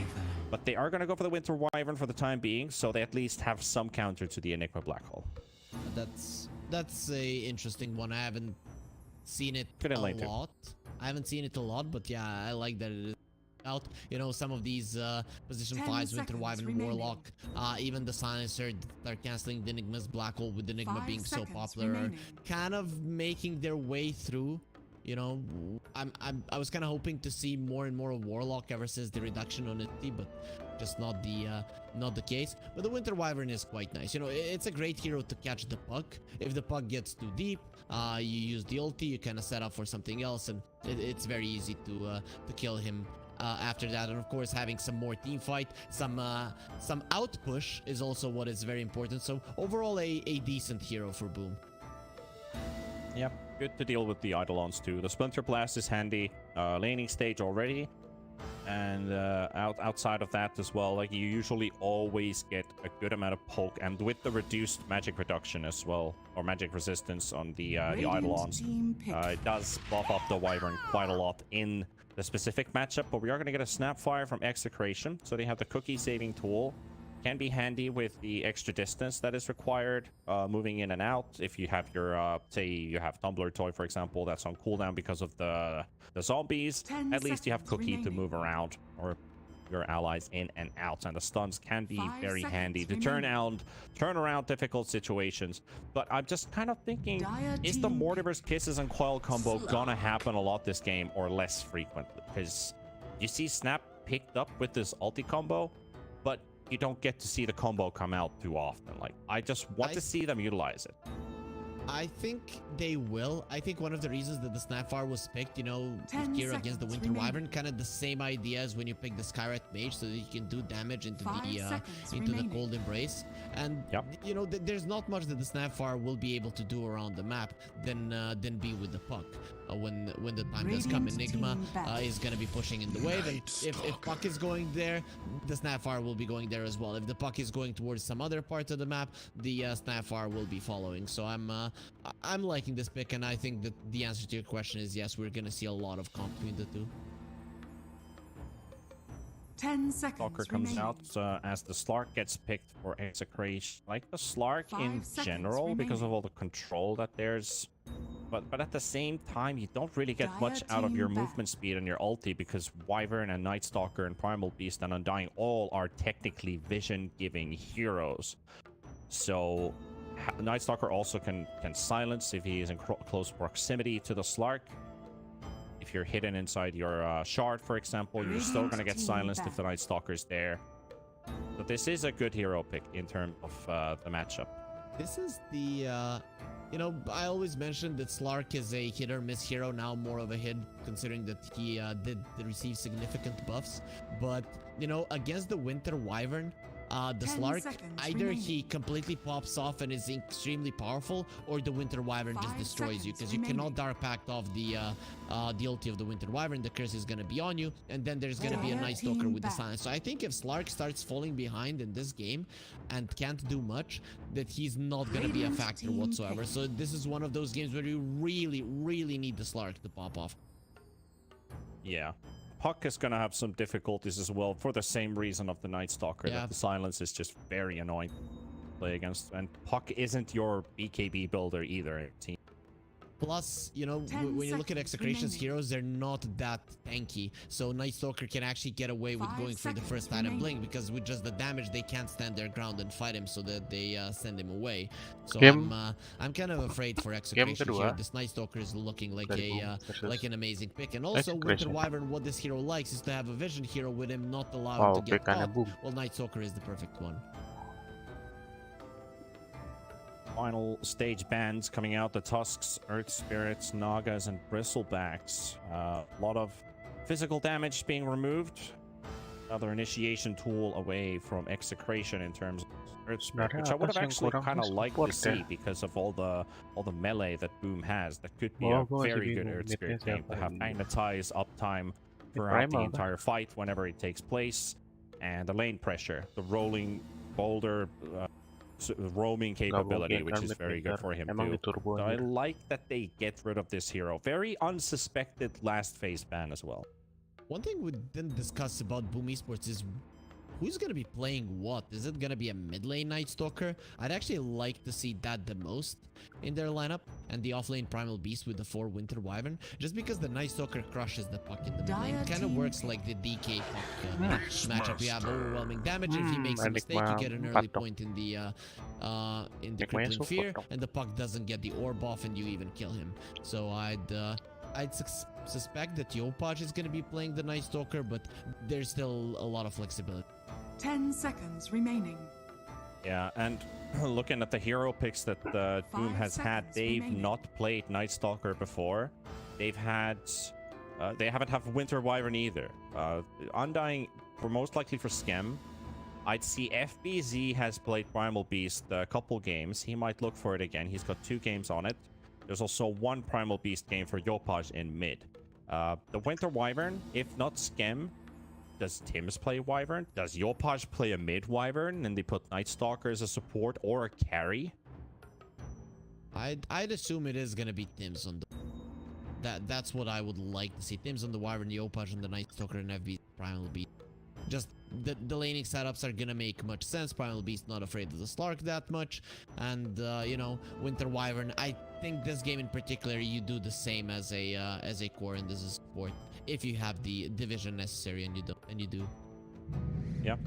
But they are going to go for the Winter Wyvern for the time being, so they at least have some counter to the Enigma Black Hole. That's a interesting one. I haven't seen it a lot. I haven't seen it a lot, but yeah, I like that it is out. You know, some of these position 5s, Winter Wyvern, remaining. Warlock, even the Silencer, they're canceling the Enigma's Black Hole with Enigma 5 being so seconds popular, remaining. kind of making their way through. You know, I was kind of hoping to see more and more of Warlock ever since the reduction on it, but just not the case. But the Winter Wyvern is quite nice. You know, it's a great hero to catch the puck. If the puck gets too deep, you use the ulti, you kind of set up for something else, and it's very easy to kill him after that. And of course, having some more team fight, some out push is also what is very important. So overall, a decent hero for Boom. Yep, good to deal with the Eidolons too. The Splinter Blast is handy, laning stage already, and outside of that as well, like you usually always get a good amount of poke, and with the reduced magic reduction as well, or magic resistance on the Eidolons, it does buff up the Wyvern quite a lot in the specific matchup. But we are going to get a Snapfire from Execration, so they have the cookie saving tool. Can be handy with the extra distance that is required moving in and out. If you have your say you have Tumbler Toy, for example, that's on cooldown because of the zombies, at least you have Cookie to move around, or your allies in and out. And the stuns can be very handy to turn around difficult situations. But I'm just kind of thinking, is the Mortimer's Kisses and Coil combo gonna happen a lot this game, or less frequently? Because you see Snap picked up with this ulti combo, but you don't get to see the combo come out too often. Like, I just want to see them utilize it. I think they will. I think one of the reasons that the Snapfire was picked, you know, here against the Winter Wyvern, kind of the same idea as when you pick the Skyrat Mage, so that you can do damage into the Cold Embrace. And you know, there's not much that the Snapfire will be able to do around the map than be with the puck. When the time does come, Enigma is going to be pushing in the wave, and if puck is going there, the Snapfire will be going there as well. If the puck is going towards some other part of the map, the Snapfire will be following. So I'm liking this pick, and I think that the answer to your question is yes, we're going to see a lot of comp between the two. 10 seconds Stalker comes out as the Slark gets picked for Execration. I like the Slark in general because of all the control that there's. But at the same time, you don't really get much out of your movement speed and your ulti, because Wyvern and Night Stalker and Primal Beast and Undying all are technically vision-giving heroes. So Night Stalker also can silence if he is in close proximity to the Slark. If you're hidden inside your shard, for example, you're still going to get silenced if the Night Stalker's there. So this is a good hero pick in terms of the matchup. This is the, you know, I always mentioned that Slark is a hit or miss hero, now more of a hit, considering that he did receive significant buffs. But, you know, against the Winter Wyvern, the Slark, either he completely pops off and is extremely powerful, or the Winter Wyvern just destroys you, because you cannot Dark Pact off the ulti of the Winter Wyvern. The curse is going to be on you, and then there's going to be a Night Stalker with the silence. So I think if Slark starts falling behind in this game and can't do much, that he's not going to be a factor whatsoever. So this is one of those games where you really, really need the Slark to pop off. Yeah. Puck is going to have some difficulties as well, for the same reason of the Night Stalker, that the silence is just very annoying to play against. And Puck isn't your BKB builder either. Plus, you know, when you look at Execration's heroes, they're not that tanky. So Night Stalker can actually get away with going for the first item blink, because with just the damage, they can't stand their ground and fight him, so that they send him away. So I'm kind of afraid for Execration here. This Night Stalker is looking like an amazing pick. And also, Winter Wyvern, what this hero likes is to have a vision hero with him, not allow him to get caught. Well, Night Stalker is the perfect one. final stage bands coming out. The Tusks, Earth Spirits, Nagas, and Bristlebacks. A lot of physical damage being removed. Another initiation tool away from Execration in terms of Earth Spirit, which I would have actually kind of liked to see because of all the melee that Boom has. That could be a very good Earth Spirit game to have magnetize uptime throughout the entire fight whenever it takes place, and the lane pressure, the rolling boulder roaming capability, which is very good for him too. So I like that they get rid of this hero. Very unsuspected last phase ban as well. One thing we didn't discuss about Boom Esports is who's going to be playing what? Is it going to be a mid lane Night Stalker? I'd actually like to see that the most in their lineup, and the off lane Primal Beast with the 4 Winter Wyvern, just because the Night Stalker crushes the puck in the mid lane. It kind of works like the DK puck matchup. You have overwhelming damage. If he makes a mistake, you get an early point in the crippling fear, and the puck doesn't get the orb off, and you even kill him. So I'd suspect that Yopaj is going to be playing the Night Stalker, but there's still a lot of flexibility. 10 seconds remaining. Yeah, and looking at the hero picks that Boom has had, they've not played Night Stalker before. They've had, they haven't had Winter Wyvern either. Undying, most likely for Schem. I'd see FBZ has played Primal Beast a couple games. He might look for it again. He's got 2 games on it. There's also 1 Primal Beast game for Yopaj in mid. The Winter Wyvern, if not Schem, does Tims play Wyvern? Does Yopaj play a mid Wyvern and they put Night Stalker as a support or a carry? I'd assume it is gonna be Tims on the... That's what I would like to see. Tims on the Wyvern, Yopaj on the Night Stalker, and FB Primal Beast. Just the laning setups are gonna make much sense. Primal Beast not afraid of the Slark that much, and you know, Winter Wyvern. I think this game in particular, you do the same as a core, and this is support if you have the division necessary, and you don't, and you do. Yep.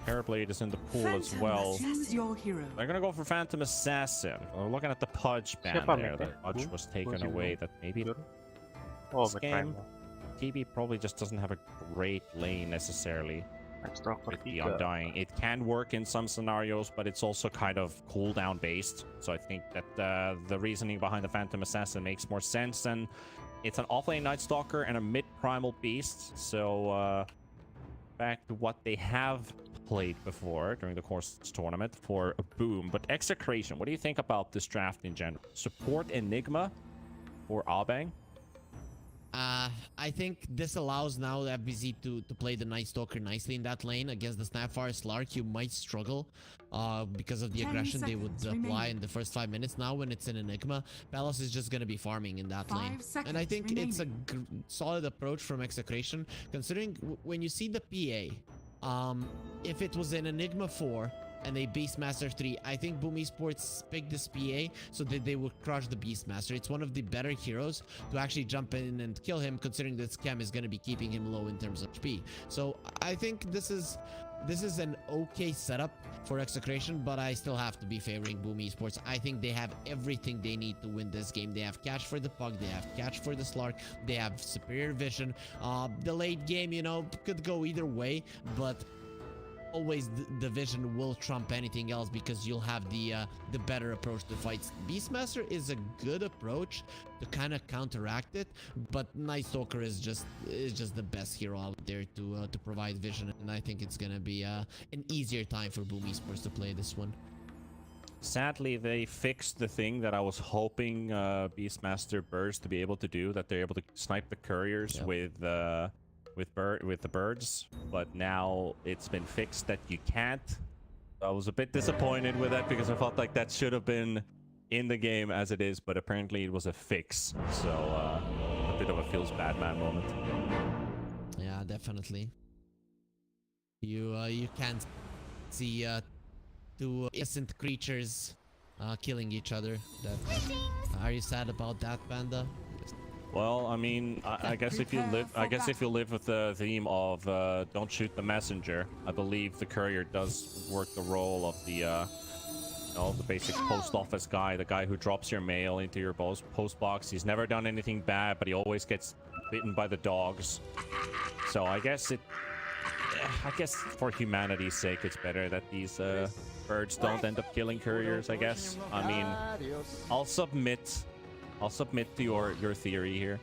Terrorblade is in the pool as well. Your hero. They're gonna go for Phantom Assassin. We're looking at the Pudge ban there. The Pudge was taken away. That maybe this game, TB probably just doesn't have a great lane necessarily. With the Undying, it can work in some scenarios, but it's also kind of cooldown based. So I think that the reasoning behind the Phantom Assassin makes more sense. And it's an offlane Night Stalker and a mid Primal Beast. So back to what they have played before during the course of this tournament for a Boom. But Execration, what do you think about this draft in general? Support Enigma or Abang? I think this allows now FBZ to play the Night Stalker nicely in that lane. Against the Snapfire Slark, you might struggle because of the aggression they would apply in the first 5 minutes. Now when it's an Enigma, Palace is just going to be farming in that lane. And I think it's a solid approach from Execration, considering when you see the PA, if it was an Enigma 4 and a Beastmaster 3, I think Boom Esports picked this PA so that they would crush the Beastmaster. It's one of the better heroes to actually jump in and kill him, considering that Schem is going to be keeping him low in terms of HP. So I think this is an okay setup for Execration, but I still have to be favoring Boom Esports. I think they have everything they need to win this game. They have catch for the puck, they have catch for the Slark, they have superior vision. The late game, you know, could go either way, but always the vision will trump anything else because you'll have the better approach to fights. Beastmaster is a good approach to kind of counteract it, but Night Stalker is just the best hero out there to provide vision, and I think it's gonna be an easier time for Boom Esports to play this one. Sadly, they fixed the thing that I was hoping Beastmaster Birds to be able to do, that they're able to snipe the couriers with the birds, but now it's been fixed that you can't. I was a bit disappointed with that because I felt like that should have been in the game as it is, but apparently it was a fix. So a bit of a feels bad man moment. Yeah, definitely. You can't see two innocent creatures killing each other. Are you sad about that, Panda? Well, I mean, I guess if you live with the theme of don't shoot the messenger, I believe the courier does work the role of the the basic post office guy, the guy who drops your mail into your post box. He's never done anything bad, but he always gets bitten by the dogs. So I guess for humanity's sake, it's better that these birds don't end up killing couriers, I guess. I mean, I'll submit to your theory here.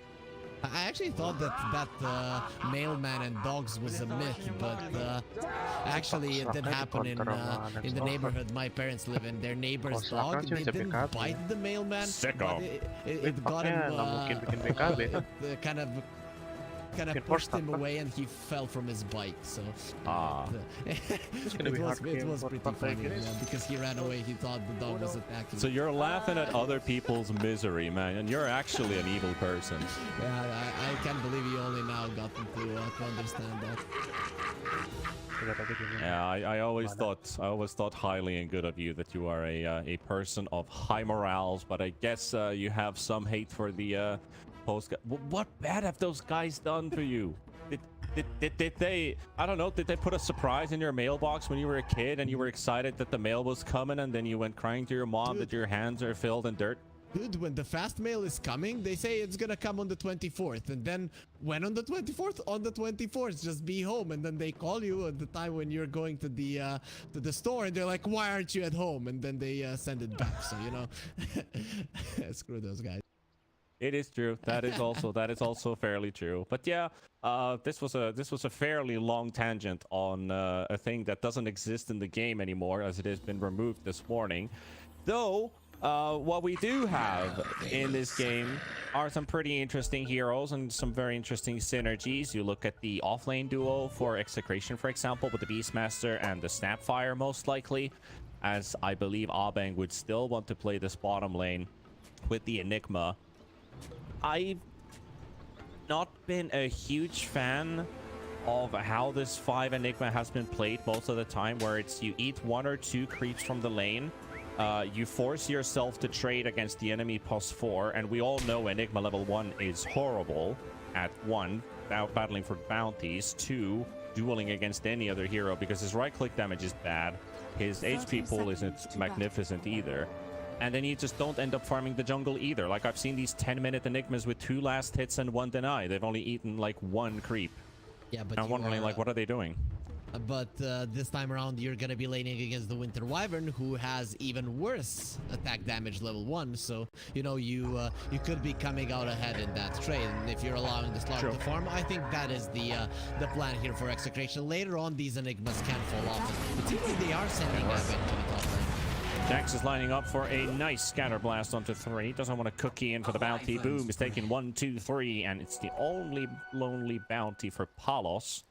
I actually thought that mailman and dogs was a myth, but actually it did happen in the neighborhood my parents live in. Their neighbor's dog, they didn't bite the mailman, but it got him kind of pushed him away and he fell from his bike. So it was pretty funny, because he ran away. He thought the dog was attacking. So you're laughing at other people's misery, man, and you're actually an evil person. Yeah, I can't believe you only now got to understand that. Yeah, I always thought highly and good of you, that you are a person of high morals, but I guess you have some hate for the post. What bad have those guys done to you? Did they, I don't know, did they put a surprise in your mailbox when you were a kid and you were excited that the mail was coming, and then you went crying to your mom that your hands are filled in dirt? Dude, when the fast mail is coming, they say it's gonna come on the 24th, and then when on the 24th? On the 24th, just be home, and then they call you at the time when you're going to the store, and they're like, why aren't you at home? And then they send it back. So, you know, screw those guys. It is true. That is also fairly true. But yeah, this was a fairly long tangent on a thing that doesn't exist in the game anymore, as it has been removed this morning. Though what we do have in this game are some pretty interesting heroes and some very interesting synergies. You look at the offlane duo for Execration, for example, with the Beastmaster and the Snapfire, most likely, as I believe Abeng would still want to play this bottom lane with the Enigma. I've not been a huge fan of how this 5 Enigma has been played most of the time, where it's you eat 1 or 2 creeps from the lane, you force yourself to trade against the enemy +4, and we all know Enigma level 1 is horrible at 1, battling for bounties, 2, dueling against any other hero because his right-click damage is bad, his HP pool isn't magnificent either. And then you just don't end up farming the jungle either. Like, I've seen these 10-minute Enigmas with 2 last hits and 1 deny. They've only eaten like 1 creep. Yeah, but I'm wondering, like, what are they doing? But this time around, you're gonna be laning against the Winter Wyvern, who has even worse attack damage level 1. So, you know, you could be coming out ahead in that trade. And if you're allowing the slot to farm, I think that is the plan here for Execration. Later on, these Enigmas can fall off. It seems like they are sending Evan to the top lane. Jax is lining up for a nice scatter blast onto 3. Doesn't want to cookie in for the bounty. Boom is taking 1, 2, 3, and it's the only lonely bounty for Palos.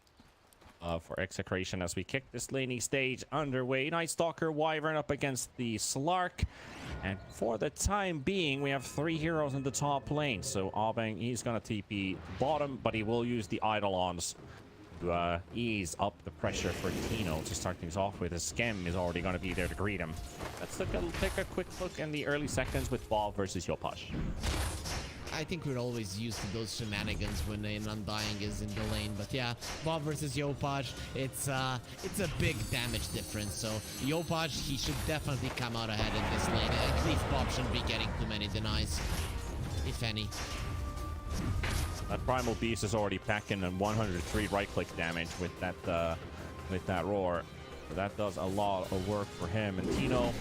For Execration as we kick this laning stage underway. Night Stalker Wyvern up against the Slark. And for the time being, we have 3 heroes in the top lane. So Abeng, he's going to TP bottom, but he will use the Eidolons to ease up the pressure for Tino to start things off with. His Skem is already going to be there to greet him. Let's take a quick look in the early seconds with Bob versus Yopaj. I think we're always used to those shenanigans when an Undying is in the lane, but yeah, Bob versus Yopaj, it's a big damage difference. So Yopaj, he should definitely come out ahead in this lane. At least Bob shouldn't be getting too many denies, if any. That Primal Beast is already packing in 103 right-click damage with that roar. So that does a lot of work for him. And Tino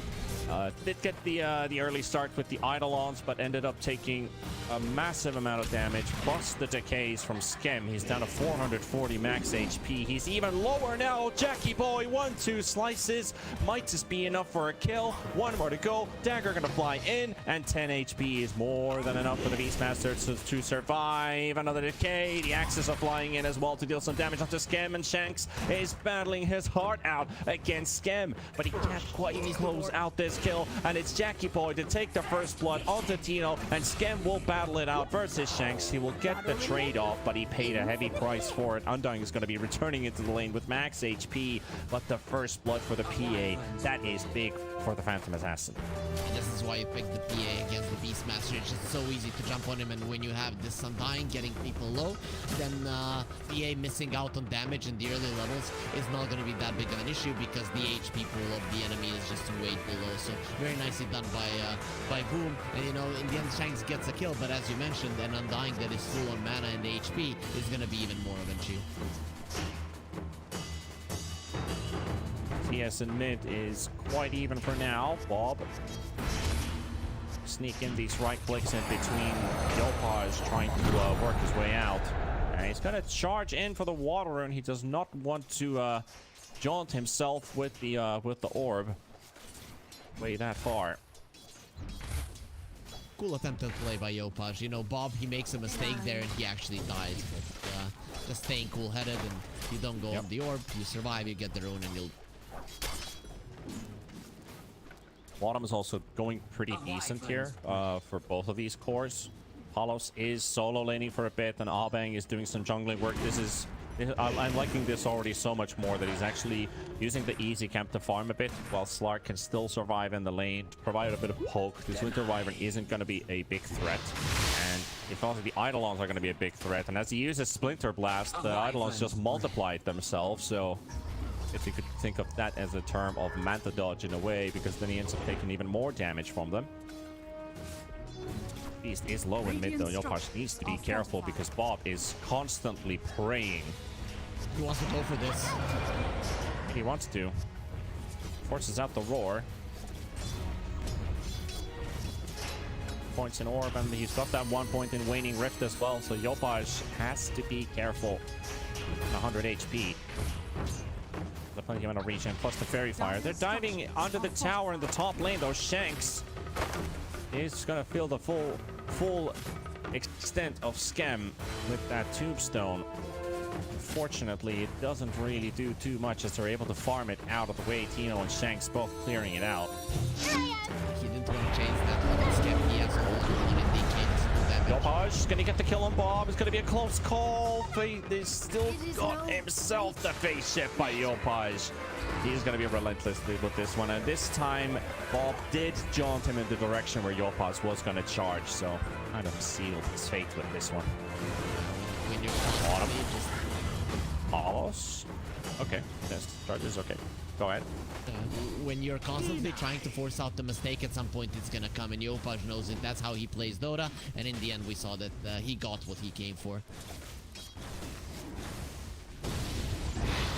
did get the early start with the Eidolons, but ended up taking a massive amount of damage, plus the decays from Skem. He's down to 440 max HP. He's even lower now. Jackie Boy, 1-2 slices. Might just be enough for a kill. 1 more to go. Dagger gonna fly in, and 10 HP is more than enough for the Beastmaster to survive. Another decay. The axes are flying in as well to deal some damage onto Skem, and Shanks is battling his heart out against Skem, but he can't quite close out this kill, and it's Jackie Boy to take the first blood onto Tino, and Skem will battle it out versus Shanks. He will get the trade off, but he paid a heavy price for it. Undying is going to be returning into the lane with max HP, but the first blood for the PA, that is big for the Phantom Assassin. And this is why you pick the PA against the Beastmaster. It's just so easy to jump on him, and when you have this Undying getting people low, then PA missing out on damage in the early levels is not going to be that big of an issue, because the HP pool of the enemy is just way below. So very nicely done by Boom. And you know, in the end, Shanks gets a kill, but as you mentioned, an Undying that is full on mana and HP is going to be even more of an issue. So BTS in mid is quite even for now. Bob sneak in these right clicks in between. Yopaj trying to work his way out. And he's gonna charge in for the water rune. He does not want to jaunt himself with the orb way that far. Cool attempted play by Yopaj. You know, Bob, he makes a mistake there and he actually dies. But just staying cool-headed, and you don't go on the orb, you survive, you get the rune, and you'll... Bottom is also going pretty decent here for both of these cores. Palos is solo laning for a bit, and Abang is doing some jungling work. I'm liking this already so much more, that he's actually using the easy camp to farm a bit, while Slark can still survive in the lane, to provide a bit of poke. This Winter Wyvern isn't going to be a big threat, and if also the Eidolons are going to be a big threat, and as he uses Splinter Blast, the Eidolons just multiplied themselves, so if you could think of that as a term of Manta Dodge in a way, because then he ends up taking even more damage from them. Beast is low in mid though. Yopaj needs to be careful because Bob is constantly praying. He wants to go for this. He wants to. Forces out the roar. Points in orb, and he's got that 1 point in waning rift as well, so Yopaj has to be careful. 100 HP. The plenty amount of regen plus the fairy fire. They're diving under the tower in the top lane. Those Shanks is gonna feel the full extent of Scam with that tombstone. Unfortunately, it doesn't really do too much as they're able to farm it out of the way. Tino and Shanks both clearing it out. He didn't want to change that one. Scam, he has all in the Yopaj gonna get the kill on Bob. It's gonna be a close call. They still got himself the face shift by Yopaj. He's gonna be relentless with this one, and this time Bob did jaunt him in the direction where Yopaj was gonna charge, so kind of sealed his fate with this one. When you're Palos. Okay, yes, charges. Okay, go ahead. When you're constantly trying to force out the mistake, at some point it's gonna come, and Yopaj knows it. That's how he plays Dota, and in the end we saw that he got what he came for.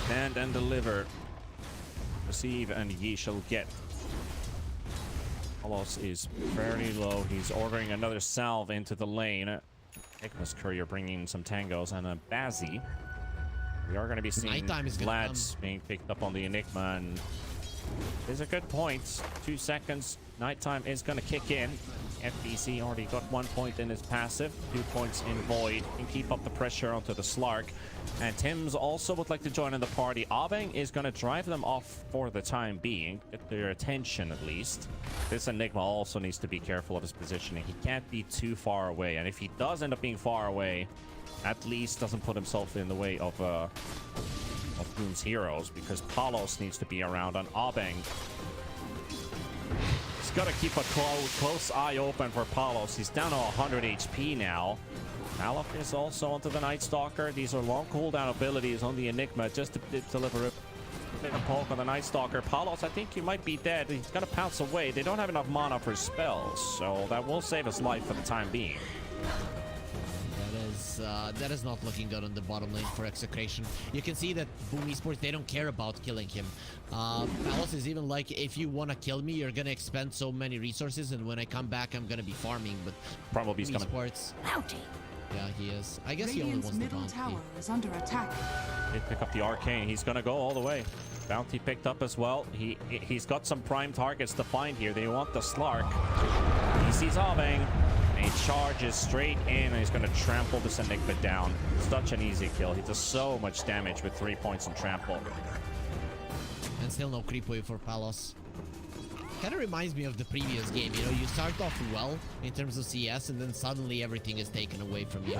Stand and deliver. Receive and ye shall get. Palos is very low. He's ordering another salve into the lane. Enigma's courier bringing some tangos and a Bazzi. We are going to be seeing Vlad's being picked up on the Enigma, and there's a good point. 2 seconds. Nighttime is going to kick in. FBC already got 1 point in his passive, 2 points in Void. Can keep up the pressure onto the Slark. And Tim's also would like to join in the party. Abang is going to drive them off for the time being. Get their attention at least. This Enigma also needs to be careful of his positioning. He can't be too far away. And if he does end up being far away, at least doesn't put himself in the way of Doom's heroes, because Palos needs to be around on Abang. He's got to keep a close eye open for Palos. He's down to 100 HP now. Malaf is also onto the Night Stalker. These are long cooldown abilities on the Enigma just to deliver a bit of poke on the Night Stalker. Palos, I think he might be dead. He's going to pounce away. They don't have enough mana for spells, so that will save his life for the time being. That is not looking good on the bottom lane for Execration. You can see that Boom Esports, they don't care about killing him. Palos is even like, if you want to kill me, you're gonna expend so many resources, and when I come back, I'm gonna be farming. But probably Boom Esports, yeah, he is. I guess Radiant's he only middle wants the bounty. tower is under attack. Did pick up the arcane. He's gonna go all the way. Bounty picked up as well. He's got some prime targets to find here. They want the Slark. He sees Abang. He charges straight in, and he's going to trample this Enigma down. Such an easy kill. He does so much damage with 3 points in trample. And still no creep wave for Palos. Kind of reminds me of the previous game. You know, you start off well in terms of CS, and then suddenly everything is taken away from you.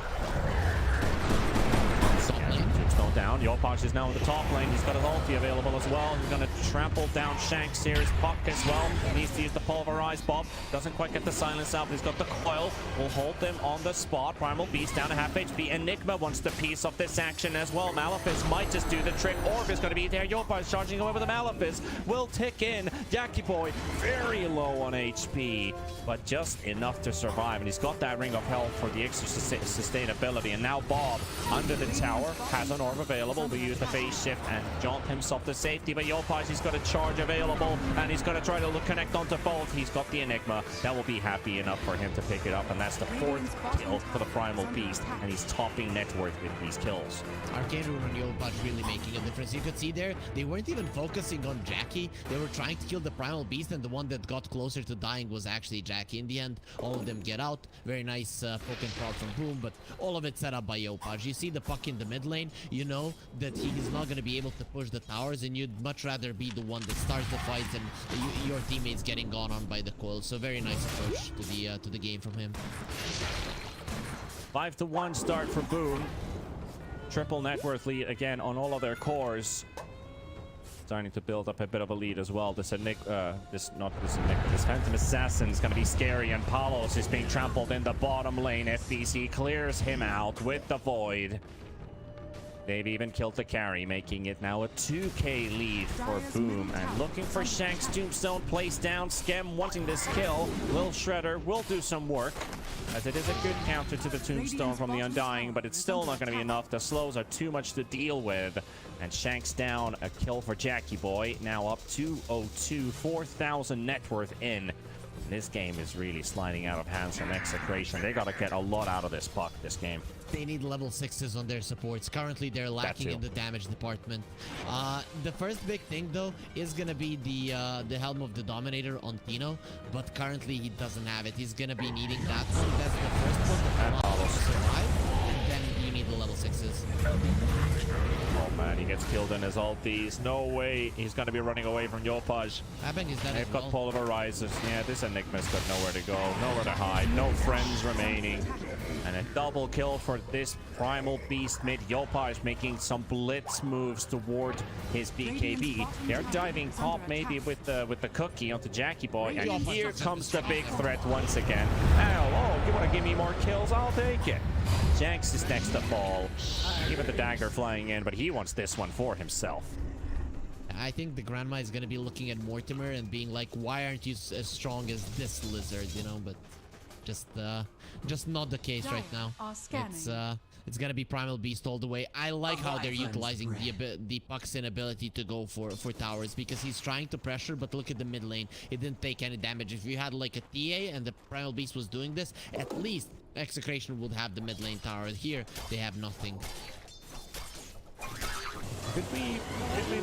Tombstone down. Yopaj is now in the top lane. He's got his ulti available as well. He's going to trample down Shanks here. His Puck as well. He needs to use the Pulverize. Bob doesn't quite get the silence out, but he's got the coil. Will hold them on the spot. Primal Beast down to half HP. Enigma wants the piece of this action as well. Malefice might just do the trick. Orb is going to be there. Yopaj charging away with the Malefice. Will tick in. Jackie Boy very low on HP, but just enough to survive. And he's got that Ring of Health for the extra sustainability. And now Bob under the tower. has an orb available. We use the phase shift and jaunt himself to safety, but Yopaj, he's got a charge available, and he's going to try to connect onto both. He's got the Enigma. That will be happy enough for him to pick it up, and that's the 4th kill for the Primal Beast, and he's topping net worth with these kills. Arcane Room and Yopaj really making a difference. You could see there, they weren't even focusing on Jackie. They were trying to kill the Primal Beast, and the one that got closer to dying was actually Jackie. In the end, all of them get out. Very nice poke and prod from Boom, but all of it set up by Yopaj. You see the puck in the mid lane, you know that he is not going to be able to push the towers, and you'd much rather be the one that starts the fights and your teammates getting gone on by the coil. So very nice approach to the game from him. 5-1 start for Boom. Triple net worth lead again on all of their cores. Starting to build up a bit of a lead as well. This Phantom Assassin is going to be scary, and Palos is being trampled in the bottom lane. FBC clears him out with the Void. They've even killed the carry, making it now a 2k lead for Boom. And looking for Shank's Tombstone placed down. Skem wanting this kill. Lil Shredder will do some work, as it is a good counter to the Tombstone from the Undying, but it's still not going to be enough. The slows are too much to deal with. And Shank's down, a kill for Jackie Boy. Now up 202, 4,000 net worth in. This game is really sliding out of hands from Execration. They got to get a lot out of this puck this game. They need level 6s on their supports. Currently, they're lacking in the damage department. The first big thing, though, is going to be the Helm of the Dominator on Tino, but currently he doesn't have it. He's going to be needing that one. That's the first one to survive, and then you need the level 6s. Oh man, he gets killed in his ultis. No way he's going to be running away from Yopaj. Abeng is dead. They've got pulverizers. Yeah, this Enigma's got nowhere to go, nowhere to hide, no friends remaining. And a double kill for this Primal Beast mid. Yopaj making some blitz moves toward his BKB. They're diving top maybe with the cookie onto Jackie Boy. And here comes the big threat once again. Oh, you want to give me more kills? I'll take it. Janks is next to fall. Even the dagger flying in, but he wants this one for himself. I think the Grandma is going to be looking at Mortimer and being like, why aren't you as strong as this lizard, you know? But just not the case right now. It's gonna be Primal Beast all the way. I like how they're utilizing the Puck's inability to go for towers, because he's trying to pressure, but look at the mid lane. It didn't take any damage. If you had like a TA and the Primal Beast was doing this, at least Execration would have the mid lane tower. Here, they have nothing. Could we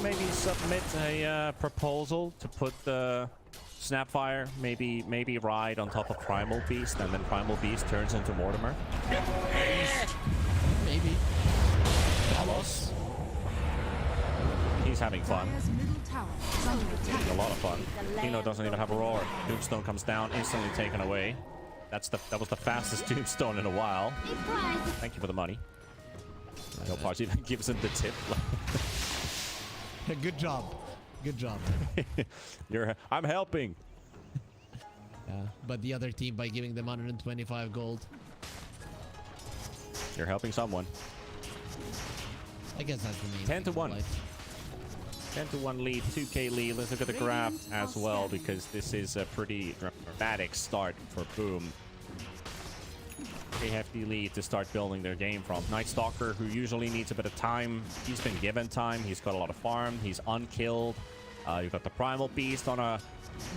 maybe submit a proposal to put the Snapfire, maybe ride on top of Primal Beast, and then Primal Beast turns into Mortimer? Maybe. Almost. He's having fun. Having a lot of fun. Tino doesn't even have a roar. Tombstone comes down, instantly taken away. That was the fastest Tombstone in a while. Thank you for the money. Yopaj even gives him the tip. Good job. Good job. I'm helping. But the other team by giving them 125 gold. You're helping someone. I guess that's the main 10-1. 10-1 lead, 2k lead. Let's look at the graph as well, because this is a pretty dramatic start for Boom. A hefty lead to start building their game from. Night Stalker, who usually needs a bit of time, he's been given time. He's got a lot of farm. He's unkilled. You've got the Primal Beast on a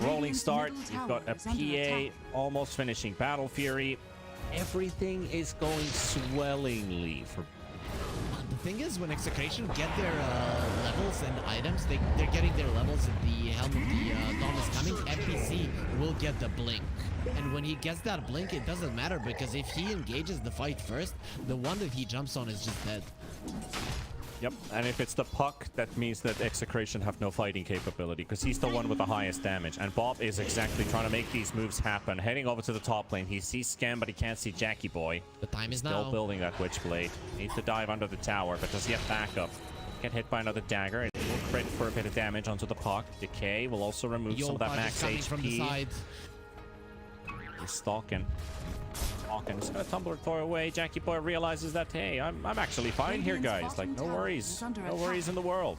rolling start. You've got a PA almost finishing Battle Fury. Everything is going swellingly for. The thing is, when Execration get their levels and items, they're getting their levels and the Helm of the Dawn is coming, FPC will get the blink. And when he gets that blink, it doesn't matter, because if he engages the fight first, the one that he jumps on is just dead. Yep, and if it's the puck, that means that Execration have no fighting capability, because he's the one with the highest damage. And Bob is exactly trying to make these moves happen. Heading over to the top lane, he sees Scam, but he can't see Jackie Boy. The time is Still now. building that Witchblade. Needs to dive under the tower, but does he have backup? Get hit by another dagger. It will crit for a bit of damage onto the puck. Decay will also remove some of that max HP. From the side. He's stalking. He's gonna Tumbler away. Jackie Boy realizes that, hey, I'm actually fine here, guys. Like, no worries. No worries in the world.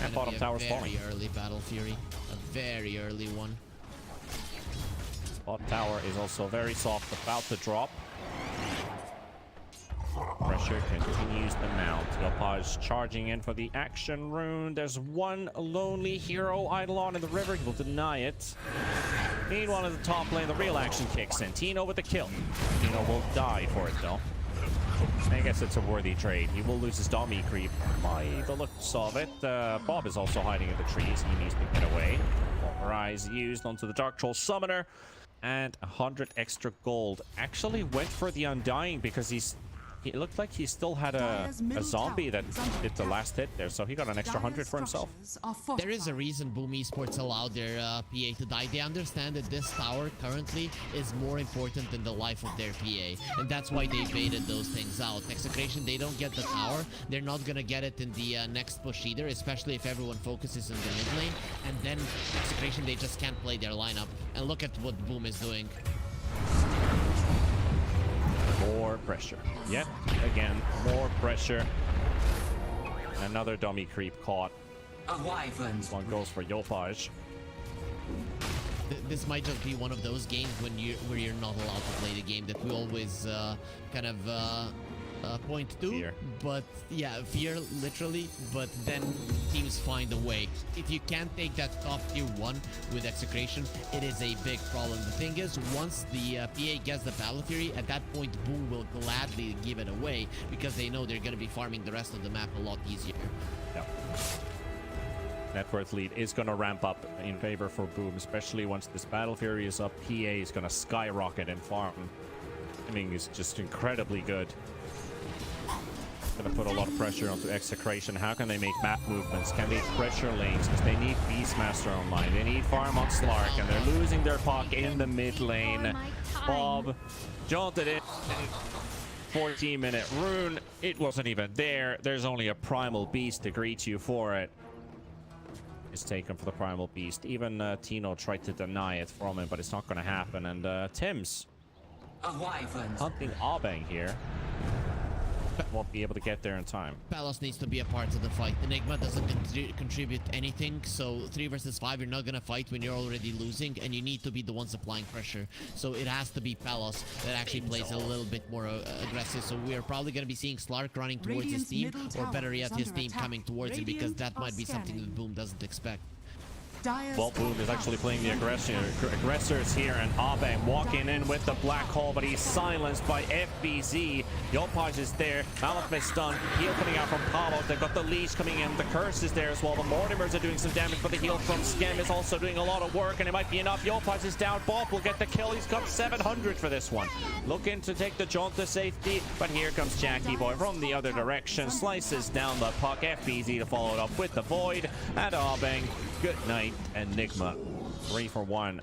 And bottom tower's falling. Very early Battle Fury. A very early one. Bot tower is also very soft, about to drop. Pressure continues to mount. Yopaj charging in for the action rune. There's one lonely hero idle on in the river. He will deny it. Meanwhile, in the top lane, the real action kicks in. Tino with the kill. Tino will die for it, though. I guess it's a worthy trade. He will lose his dummy creep by the looks of it. Bob is also hiding in the trees. He needs to get away. Rise used onto the Dark Troll Summoner. And 100 extra gold. Actually went for the Undying because it looked like he still had a zombie that did the last hit there, so he got an extra 100 for himself. There is a reason Boom Esports allowed their PA to die. They understand that this tower currently is more important than the life of their PA, and that's why they baited those things out. Execration, they don't get the tower. They're not gonna get it in the next push either, especially if everyone focuses in the mid lane, and then Execration, they just can't play their lineup. And look at what Boom is doing. More pressure. Yet again, more pressure. Another dummy creep caught. This one goes for Yopaj. This might just be one of those games where you're not allowed to play the game that we always kind of point to. Fear. But yeah, fear literally, but then teams find a way. If you can't take that top tier 1 with Execration, it is a big problem. The thing is, once the PA gets the Battle Fury, at that point Boom will gladly give it away because they know they're going to be farming the rest of the map a lot easier. Yep. Net worth lead is going to ramp up in favor for Boom, especially once this Battle Fury is up. PA is going to skyrocket in farm. Timing is just incredibly good. Going to put a lot of pressure onto Execration. How can they make map movements? Can they pressure lanes? Because they need Beastmaster online. They need farm on Slark, and they're losing their puck in the mid lane. Bob jaunted it. 14-minute rune. It wasn't even there. There's only a Primal Beast to greet you for it. Is taken for the Primal Beast. Even Tino tried to deny it from him, but it's not going to happen. And Tim's hunting Abeng here. Won't be able to get there in time. Palos needs to be a part of the fight. Enigma doesn't contribute anything, so 3 versus 5, you're not gonna fight when you're already losing, and you need to be the ones applying pressure. So it has to be Palos that actually plays a little bit more aggressive. So we are probably gonna be seeing Slark running towards his team, or better yet, his team coming towards him, because that might be something that Boom doesn't expect. Well, Boom is actually playing the aggressors here, and Abeng walking in with the black hole, but he's silenced by FBZ. Yopaj is there. Malak is stunned. Heal coming out from Palo. They've got the leash coming in. The curse is there as well. The Mortimers are doing some damage, but the heal from Skem is also doing a lot of work, and it might be enough. Yopaj is down. Bob will get the kill. He's got 700 for this one. Looking to take the jaunt to safety, but here comes Jackie Boy from the other direction. Slices down the puck. FBZ to follow it up with the Void. And Abeng, good night. Enigma 3 for 1.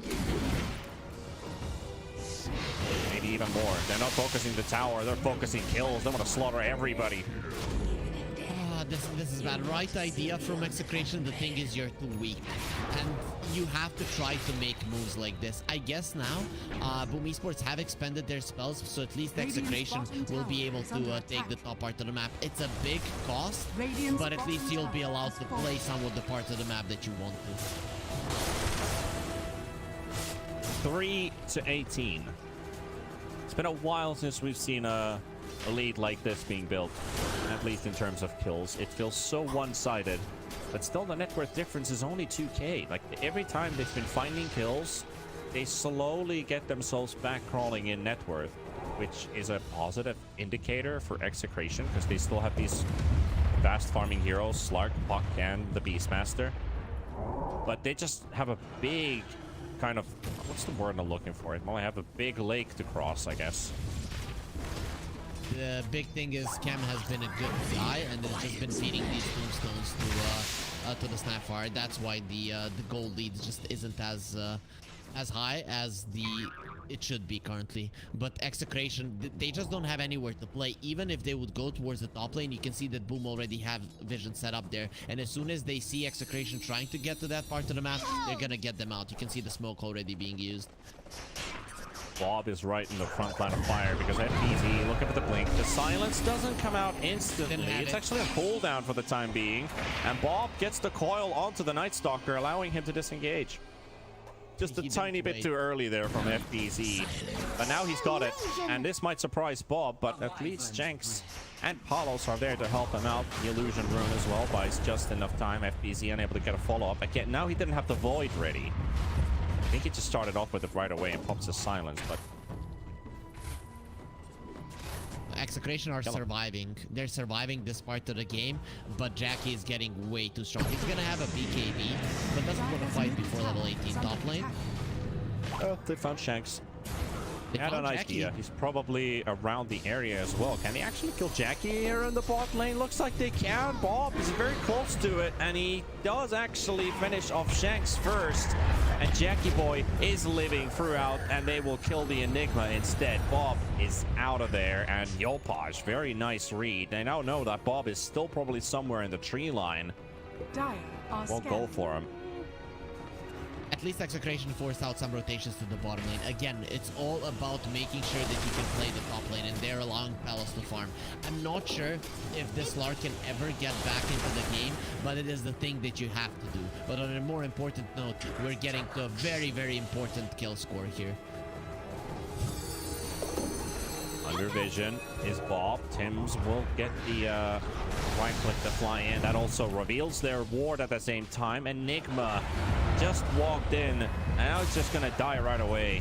Maybe even more. They're not focusing the tower, they're focusing kills. They want to slaughter everybody. This is bad. Right idea from Execration. The thing is, you're too weak, and you have to try to make moves like this. I guess now Boom Esports have expended their spells, so at least Execration will be able to take the top part of the map. It's a big cost, but at least you'll be allowed to play some of the parts of the map that you want to. 3-18. It's been a while since we've seen a lead like this being built, at least in terms of kills. It feels so one-sided, but still the net worth difference is only 2k. Like, every time they've been finding kills, they slowly get themselves back crawling in net worth, which is a positive indicator for Execration, because they still have these fast farming heroes, Slark, Puck, and the Beastmaster. But they just have a big kind of, what's the word I'm looking for? Well, I have a big lake to cross, I guess. The big thing is Chem has been a good guy, and has just been feeding these tombstones to the Snapfire. That's why the gold lead just isn't as high as it should be currently. But Execration, they just don't have anywhere to play. Even if they would go towards the top lane, you can see that Boom already have vision set up there, and as soon as they see Execration trying to get to that part of the map, they're gonna get them out. You can see the smoke already being used. Bob is right in the front line of fire because FBZ looking for the blink. The silence doesn't come out instantly. It's actually a cooldown for the time being, and Bob gets the coil onto the Night Stalker, allowing him to disengage. Just a He tiny didn't bit wait. too early there from FBZ. But now he's got it. And this might surprise Bob, but at least Jenks and Palos are there to help him out. The illusion rune as well buys just enough time. FBZ unable to get a follow-up. Again, now he didn't have the Void ready. I think he just started off with it right away and pops his silence, but... Execration are surviving. They're surviving this part of the game, but Jackie is getting way too strong. He's gonna have a BKB, but doesn't want to fight before level 18 top lane. Oh, they found Shanks. They Had an found Jackie. idea. He's probably around the area as well. Can they actually kill Jackie here in the bot lane? Looks like they can. Bob is very close to it, and he does actually finish off Shanks first. And Jackie Boy is living throughout, and they will kill the Enigma instead. Bob is out of there, and Yopaj, very nice read. They now know that Bob is still probably somewhere in the tree line. Dire are Won't go for him. At least Execration forced out some rotations to the bottom lane. Again, it's all about making sure that you can play the top lane, and they're allowing Palos to farm. I'm not sure if this Lark can ever get back into the game, but it is the thing that you have to do. But on a more important note, we're getting to a very, very important kill score here. Under vision is Bob. Tims will get the right click to fly in. That also reveals their ward at the same time. Enigma just walked in, and now it's just gonna die right away.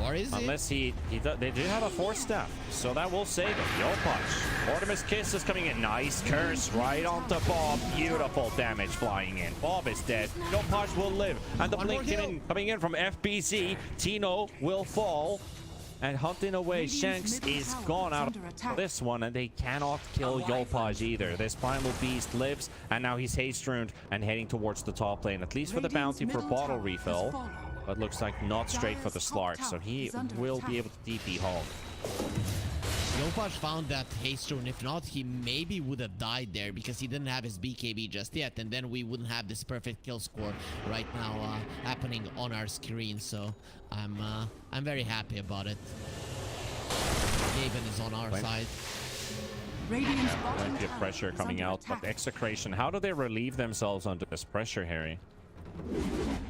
Or is it? Unless they do have a force staff, so that will save him. Yopaj. Mortimer's Kiss is coming in. Nice curse right onto Bob. Beautiful damage flying in. Bob is dead. Yopaj will live. And the blink coming in from FBC. Tino will fall. And hunting away, Shanks is gone out of this one, and they cannot kill Yopaj either. This primal beast lives, and now he's haste runed and heading towards the top lane, at least for the bounty for bottle refill. But looks like not straight for the Slark, so he will be able to DP home. Yopaj found that haste rune. If not, he maybe would have died there because he didn't have his BKB just yet, and then we wouldn't have this perfect kill score right now happening on our screen. So I'm very happy about it. Gaben is on our side. Plenty of pressure coming out, but Execration, how do they relieve themselves under this pressure, Harry?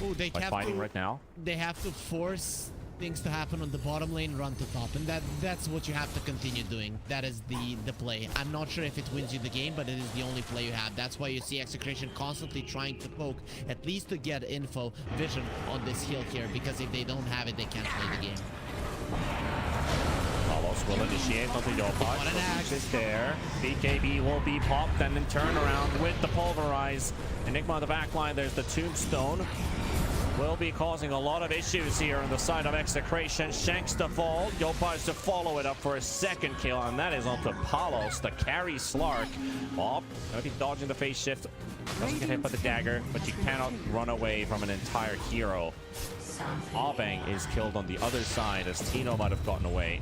Oh, they By have fighting to, right now? They have to force things to happen on the bottom lane, run to top, and that's what you have to continue doing. That is the play. I'm not sure if it wins you the game, but it is the only play you have. That's why you see Execration constantly trying to poke, at least to get info, vision on this heal here, because if they don't have it, they can't play the game. Palos will initiate onto Yopaj. Shanks is there. BKB will be popped and then turn around with the Pulverize. Enigma on the back line. There's the Tombstone. Will be causing a lot of issues here on the side of Execration. Shanks to fall. Yopaj to follow it up for a second kill, and that is onto Palos, the carry Slark. Bob gonna be dodging the phase shift. Doesn't get hit by the dagger, but you cannot run away from an entire hero. Abang is killed on the other side as Tino might have gotten away,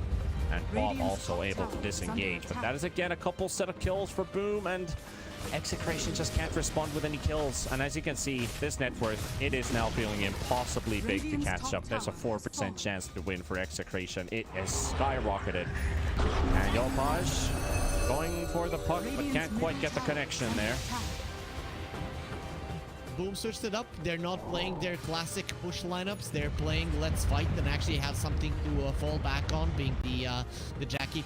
and Bob also able to disengage. But that is again a couple set of kills for Boom, and Execration just can't respond with any kills. And as you can see, this net worth, it is now feeling impossibly big to catch up. There's a 4% chance to win for Execration. It has skyrocketed. And Yopaj going for the puck, but can't quite get the connection there. Boom switched it up. They're not playing their classic push lineups. They're playing let's fight and actually have something to fall back on, being the Jackie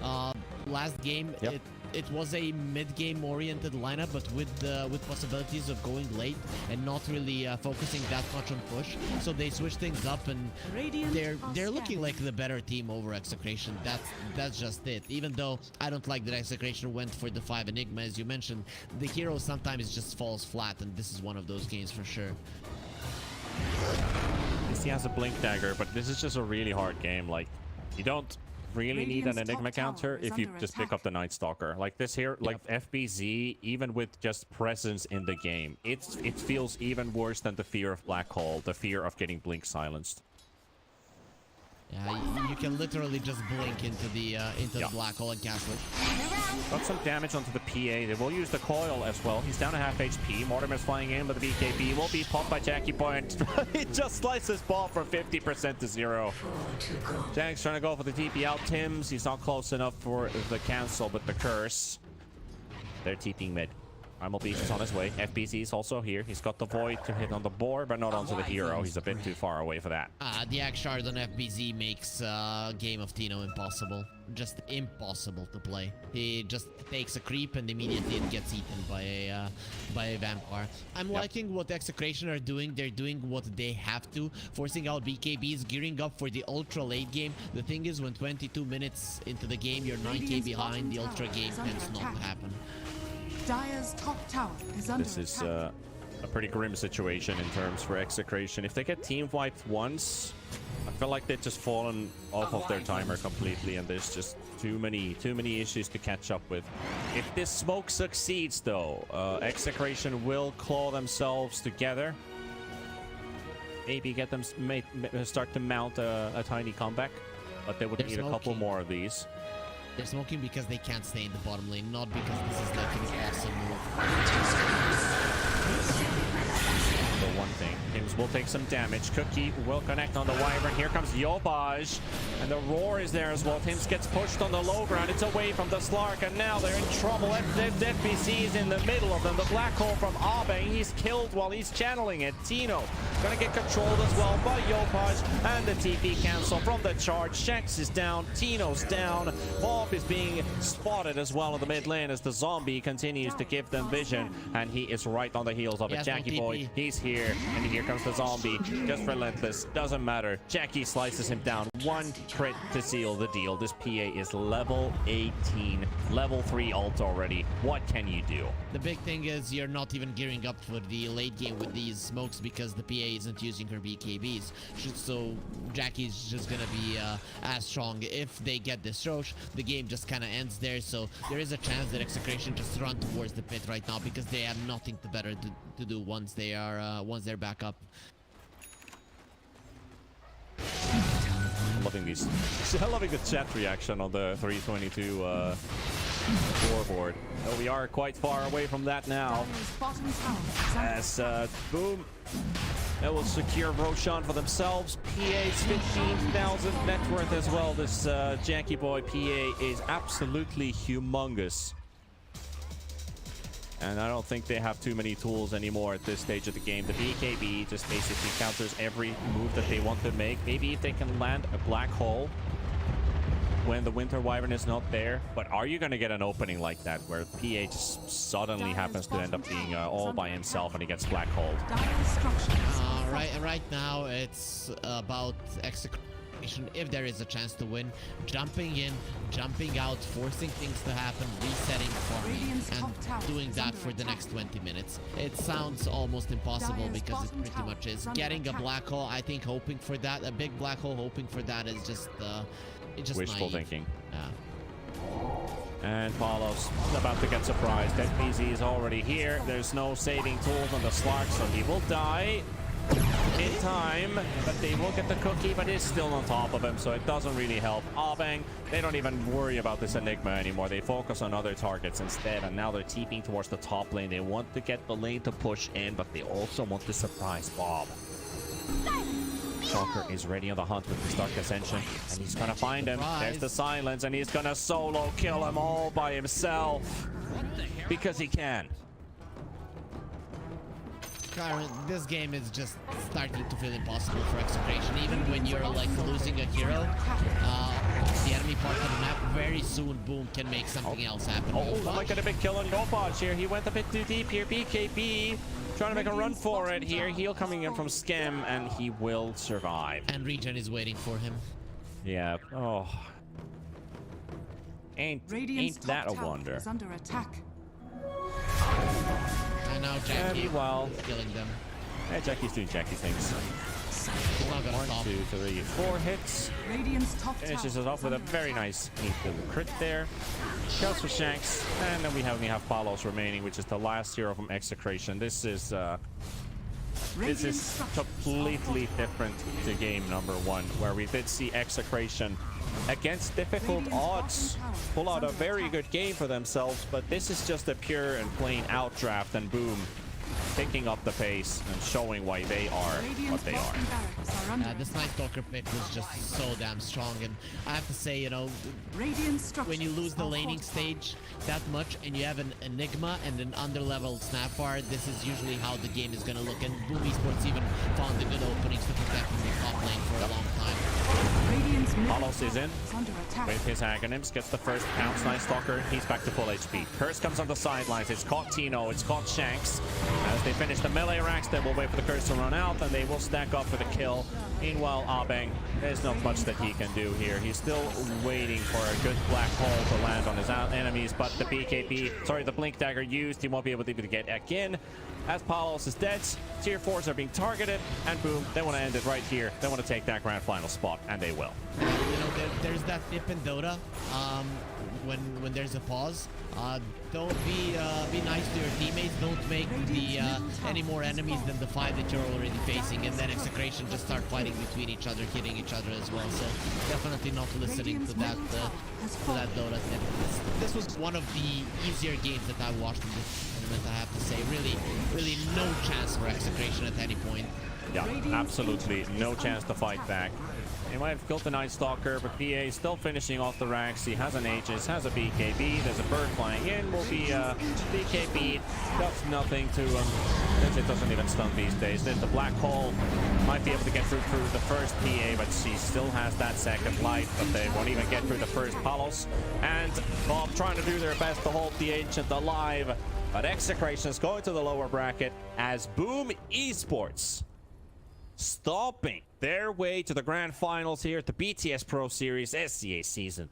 PA. Last game, it was a mid-game oriented lineup, but with possibilities of going late and not really focusing that much on push. So they switched things up, and they're looking like the better team over Execration. That's just it. Even though I don't like that Execration went for the 5 Enigma, as you mentioned, the hero sometimes just falls flat, and this is one of those games for sure. He has a blink dagger, but this is just a really hard game. Like, you don't really need an Enigma counter if you just pick up the Night Stalker. Like this here, like FBZ, even with just presence in the game, it feels even worse than the fear of Black Hole, the fear of getting blink silenced. Yeah, you can literally just blink into the black hole and cast it. Got some damage onto the PA. They will use the coil as well. He's down to half HP. Mortimer's flying in, but the BKB will be popped by Jackie Point. It just slices ball from 50% to 0. Jack's trying to go for the TP out. Tims, he's not close enough for the cancel, but the curse. They're TPing mid. Primal Beast is on his way. FBZ is also here. He's got the Void to hit on the board, but not onto the hero. He's a bit too far away for that. The Axe Shard on FBZ makes game of Tino impossible. Just impossible to play. He just takes a creep and immediately it gets eaten by a vampire. I'm liking what Execration are doing. They're doing what they have to, forcing out BKBs, gearing up for the ultra late game. The thing is, when 22 minutes into the game, you're 9k behind, the ultra game tends not to happen. Dire's top tower is under This is a pretty grim situation in terms for Execration. If they get team wiped once, I feel like they've just fallen off of their timer completely, and there's just too many issues to catch up with. If this smoke succeeds, though, Execration will claw themselves together. Maybe get them start to mount a tiny comeback, but they would need a couple more of these. They're smoking because they can't stay in the bottom lane, not because this is like an awesome move. The one thing, Tims will take some damage. Cookie will connect on the Wyvern. Here comes Yopaj, and the roar is there as well. Tims gets pushed on the low ground. It's away from the Slark, and now they're in trouble. FBC is in the middle of them. The black hole from Abe, he's killed while he's channeling it. Tino gonna get controlled as well by Yopaj, and the TP cancel from the charge. Shanks is down, Tino's down. Bob is being spotted as well in the mid lane as the zombie continues to give them vision, and he is right on the heels of it. Jackie boy, he's here, and here comes the zombie, just relentless, doesn't matter. Jackie slices him down, one crit to seal the deal. This PA is level 18, level 3 ult already. What can you do? The big thing is you're not even gearing up for the late game with these smokes because the PA isn't using her BKBs. So Jackie's just gonna be as strong. If they get this Roche, the game just kind of ends there. So there is a chance that Execration just run towards the pit right now because they have nothing better to do once they're back up. I'm loving these. I'm loving the chat reaction on the 322 scoreboard. We are quite far away from that now. As Boom, it will secure Roshan for themselves. PA's 15,000 net worth as well. This Janky Boy PA is absolutely humongous. And I don't think they have too many tools anymore at this stage of the game. The BKB just basically counters every move that they want to make. Maybe if they can land a black hole when the Winter Wyvern is not there. But are you going to get an opening like that where PA just suddenly happens to end up being all by himself and he gets black holed? Right now it's about Execration. If there is a chance to win, jumping in, jumping out, forcing things to happen, resetting, farming, and doing that for the next 20 minutes. It sounds almost impossible because it pretty much is. Getting a black hole, I think hoping for that, a big black hole hoping for that is just wishful naive. thinking. Yeah. And Paulos about to get surprised. FBZ is already here. There's no saving tools on the Slark, so he will die in time, but they will get the cookie, but it's still on top of him, so it doesn't really help. Abang, they don't even worry about this Enigma anymore. They focus on other targets instead, and now they're TPing towards the top lane. They want to get the lane to push in, but they also want to surprise Bob. Shocker is ready on the hunt with the Stark Ascension, and he's gonna find him. There's the silence, and he's gonna solo kill him all by himself because he can. This game is just starting to feel impossible for Execration. Even when you're like losing a hero, the enemy part of the map, very soon Boom can make something else happen. Oh, might get a big kill on Yopaj here. He went a bit too deep here. BKB trying to make a run for it here. Heal coming in from Schem, and he will survive. And Regen is waiting for him. Yeah. Oh. Ain't that a wonder? Is under attack. And now Jackie well, killing them. Hey, Jackie's doing Jackie things. He's not gonna 1, stop. 2, 3, 4 hits. Radiant's top Finishes tower us off with a very nice neat little crit there. Kills for Shanks, and then we only have Palos remaining, which is the last hero from Execration. This is completely different to game number 1, where we did see Execration against difficult odds pull out a very good game for themselves, but this is just a pure and plain outdraft, and Boom picking up the pace and showing why they are what Radiant's they are. bottom barracks are under This Night Stalker pick was just so damn strong, and I have to say, you know, Radiant structures when you lose the are laning fortified. stage that much and you have an Enigma and an underleveled Snapfire, this is usually how the game is gonna look. And Boom Esports even found the good openings to protect from the top lane for a long time. Radiant's middle Palos is tower in is under attack. with his Aghanim's, gets the first pounce. Nice Stalker, he's back to full HP. Curse comes on the sidelines, it's caught Tino, it's caught Shanks. As they finish the melee racks, they will wait for the curse to run out and they will stack up for the kill. Meanwhile, Abeng, there's not much that he can do here. He's still waiting for a good black hole to land on his enemies, but the the Blink Dagger used, he won't be able to even get back in. As Palos is dead, tier 4s are being targeted, and boom, they want to end it right here. They want to take that grand final spot, and they will. You know, there's that dip in Dota when there's a pause. Don't be nice to your teammates. Don't make any more enemies than the 5 that you're already facing, and then Execration just start fighting between each other, hitting each other as well. So definitely not listening to that Dota tip. This was one of the easier games that I watched in this tournament, I have to say. Really no chance for Execration at any point. Yeah, absolutely no chance to fight back. He might have killed the Night Stalker, but PA is still finishing off the racks. He has an Aegis, has a BKB. There's a bird flying in. Will be BKB. Does nothing to him. It doesn't even stun these days. Then the black hole might be able to get through the first PA, but she still has that second life. But they won't even get through the first Palos. And Bob trying to do their best to hold the Ancient alive. But Execration is going to the lower bracket as Boom Esports stopping their way to the grand finals here at the BTS Pro Series SCA season.